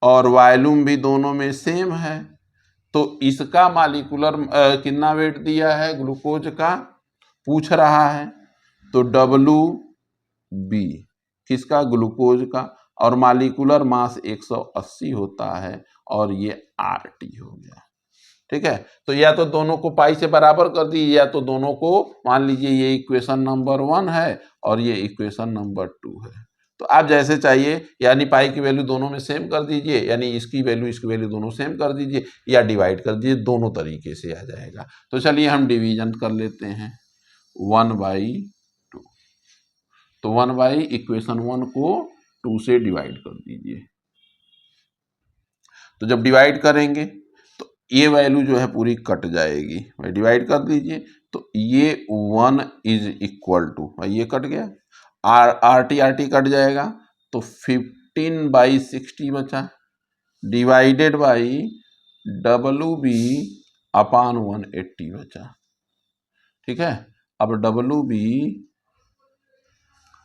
और वॉल्यूम भी दोनों में सेम है, तो इसका मालिकुलर कितना वेट दिया है ग्लूकोज का पूछ रहा है, तो WB किसका? ग्लूकोज का, और मालिकुलर मास 180 होता है और ये RT हो गया, ठीक है। तो या तो दोनों को पाई से बराबर कर दीजिए, या तो दोनों को मान लीजिए ये इक्वेशन नंबर 1 है और ये इक्वेशन नंबर 2 है। तो आप जैसे चाहिए, यानी पाई की वैल्यू दोनों में सेम कर दीजिए, यानी इसकी वैल्यू दोनों सेम कर दीजिए, या डिवाइड कर दीजिए, दोनों तरीके से आ जाएगा। तो चलिए हम डिवीजन कर लेते हैं 1/2। तो 1 इक्वेशन 1 को 2 से डिवाइड कर दीजिए। तो जब डिवाइड करेंगे तो ये वैल्यू जो है पूरी कट जाएगी, भाई डिवाइड कर दीजिए। तो ये 1 इज इक्वल टू, भाई ये कट गया, आर टी कट जाएगा, तो 15/60 बचा, डिवाइडेड बाई WB अपान 180 बचा। ठीक है। अब WB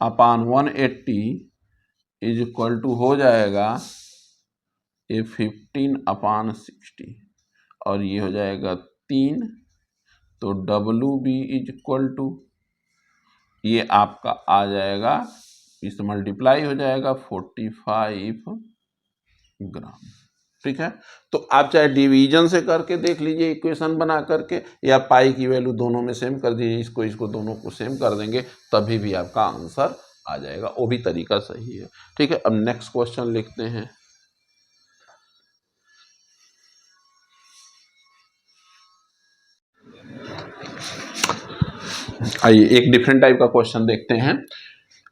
upon 180 is equal to हो जाएगा ये 15/60 और ये हो जाएगा 3। तो WB इज इक्वल टू ये आपका आ जाएगा, इससे मल्टीप्लाई हो जाएगा 45 ग्राम। ठीक है। तो आप चाहे डिवीजन से करके देख लीजिए इक्वेशन बना करके, या पाई की वैल्यू दोनों में सेम कर दीजिए, इसको दोनों को सेम कर देंगे, तभी भी आपका आंसर आ जाएगा, वो भी तरीका सही है। ठीक है। अब नेक्स्ट क्वेश्चन लिखते हैं। आइए एक डिफरेंट टाइप का क्वेश्चन देखते हैं।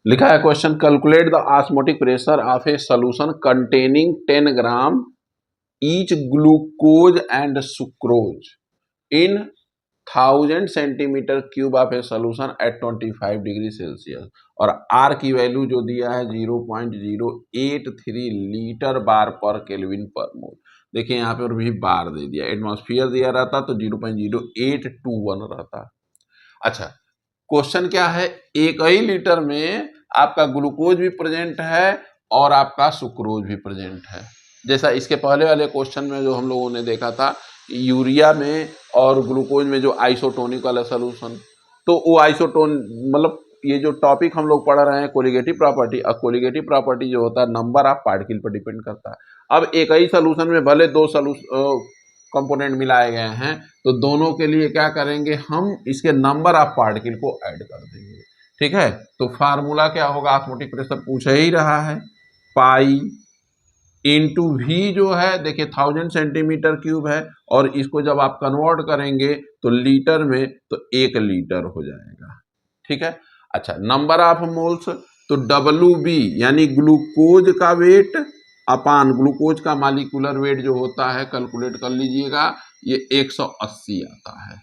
लिखा है question, calculate the osmotic pressure of a solution containing 10 gram each glucose and sucrose in 1000 centimetre cube of a solution at 25 degree Celsius. और आर की वैल्यू जो दिया है 0.083 लीटर बार पर केल्विन पर मोल। देखिए यहाँ पर भी बार दे दिया, एटमॉस्फेयर दिया रहता तो 0.0821 रहता। अच्छा, क्वेश्चन क्या है, एक ही लीटर में आपका ग्लूकोज भी प्रेजेंट है और आपका सुक्रोज भी प्रेजेंट है। जैसा इसके पहले वाले क्वेश्चन में जो हम लोगों ने देखा था, यूरिया में और ग्लूकोज में जो आइसोटोनिक वाला सोल्यूशन, तो वो आइसोटोन मतलब ये जो टॉपिक हम लोग पढ़ रहे हैं कोलिगेटिव प्रॉपर्टी, और कोलिगेटिव प्रॉपर्टी जो होता है नंबर ऑफ पार्टिकल पर डिपेंड करता है। अब एक ही सोल्यूशन में भले दो कंपोनेंट मिलाए गए हैं, तो दोनों के लिए क्या करेंगे, हम इसके नंबर ऑफ पार्टिकल को ऐड कर देंगे। ठीक है। तो फार्मूला क्या होगा, ऑस्मोटिक प्रेशर पूछ ही रहा है, पाई इंटू वी जो है, देखिए 1000 सेंटीमीटर क्यूब है, और इसको जब आप कन्वर्ट करेंगे तो लीटर में, तो 1 लीटर हो जाएगा। ठीक है। अच्छा, नंबर ऑफ मोल्स, तो WB यानी ग्लूकोज का वेट अपान ग्लूकोज का मालिकुलर वेट जो होता है, कैलकुलेट कर लीजिएगा, ये 180 आता है।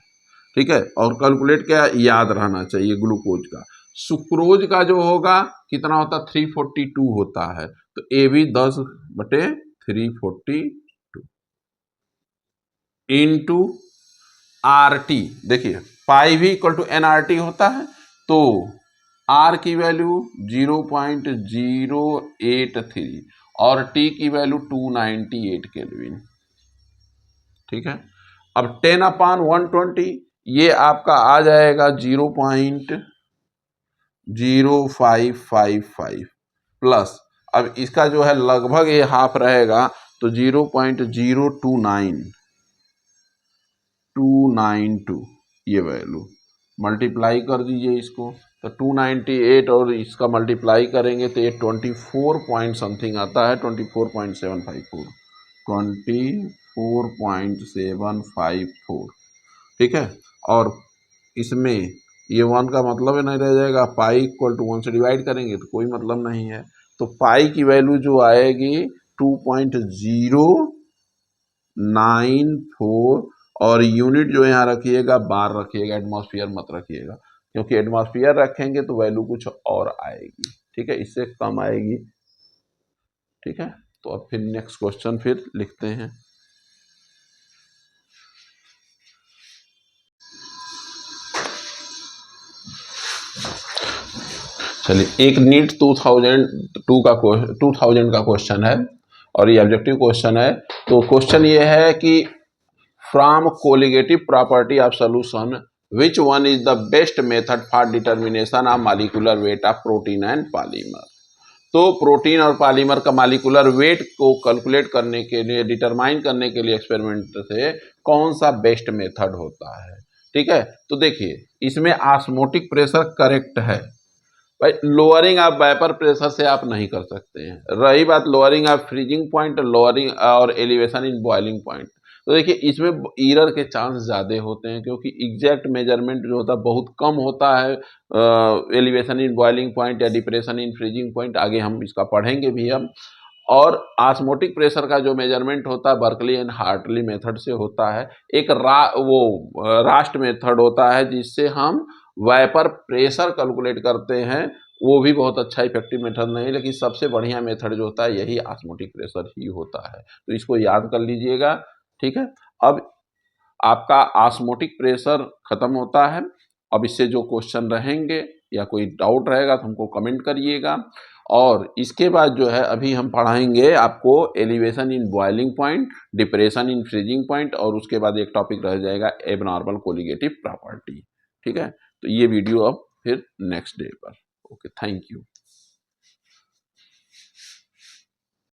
ठीक है। और कैलकुलेट क्या याद रहना चाहिए, ग्लूकोज का। सुक्रोज का जो होगा कितना होता है, 342 होता है। तो ए भी 10/342 इंटू RT। देखिए पाई भी इक्वल टू NRT होता है, तो R की वैल्यू 0.083 और T की वैल्यू 298 केल्विन। ठीक है। अब 10/120 ये आपका आ जाएगा 0.0555 प्लस, अब इसका जो है लगभग ये हाफ रहेगा, तो 0.02992 ये वैल्यू मल्टीप्लाई कर दीजिए इसको, तो 298 और इसका मल्टीप्लाई करेंगे तो ये 24 पॉइंट समथिंग आता है, 24.754 24.754। ठीक है। और इसमें ये 1 का मतलब नहीं रह जाएगा, पाई इक्वल टू 1 से डिवाइड करेंगे तो कोई मतलब नहीं है। तो पाई की वैल्यू जो आएगी 2.094, और यूनिट जो यहाँ रखिएगा बार रखिएगा, एटमॉस्फेयर मत रखिएगा, क्योंकि एटमॉस्फेयर रखेंगे तो वैल्यू कुछ और आएगी। ठीक है, इससे कम आएगी। ठीक है। तो अब फिर नेक्स्ट क्वेश्चन फिर लिखते हैं। चलिए, एक नीट 2000 का क्वेश्चन है और ये ऑब्जेक्टिव क्वेश्चन है। तो क्वेश्चन ये है कि from colligative property of solution which one is the best method for determination of molecular weight of protein and polymer. तो प्रोटीन और पॉलीमर का मॉलिक्यूलर वेट को कैलकुलेट करने के लिए, डिटरमाइन करने के लिए एक्सपेरिमेंट से कौन सा बेस्ट मेथड होता है। ठीक है, तो देखिए इसमें ऑस्मोटिक प्रेशर करेक्ट है भाई। लोअरिंग ऑफ वेपर प्रेशर से आप नहीं कर सकते हैं। रही बात lowering of freezing point, lowering और एलिवेशन इन बॉइलिंग पॉइंट, तो देखिए इसमें एरर के चांस ज़्यादा होते हैं क्योंकि एग्जैक्ट मेजरमेंट जो होता है बहुत कम होता है। एलिवेशन इन बॉइलिंग पॉइंट या डिप्रेशन इन फ्रीजिंग पॉइंट आगे हम इसका पढ़ेंगे भी हम। और ऑस्मोटिक प्रेशर का जो मेजरमेंट होता है बर्कली एंड हार्टली मेथड से होता है। एक रास्ट मेथड होता है जिससे हम वेपर प्रेशर कैलकुलेट करते हैं, वो भी बहुत अच्छा इफेक्टिव मेथड नहीं, लेकिन सबसे बढ़िया मेथड जो होता है यही ऑस्मोटिक प्रेशर ही होता है। तो इसको याद कर लीजिएगा। ठीक है, अब आपका ऑस्मोटिक प्रेशर खत्म होता है। अब इससे जो क्वेश्चन रहेंगे या कोई डाउट रहेगा तो हमको कमेंट करिएगा। और इसके बाद जो है अभी हम पढ़ाएंगे आपको elevation in boiling point, depression in freezing point, और उसके बाद एक टॉपिक रह जाएगा एबनॉर्मल कोलिगेटिव प्रॉपर्टी। ठीक है, तो ये वीडियो अब फिर नेक्स्ट डे पर। Okay, thank you.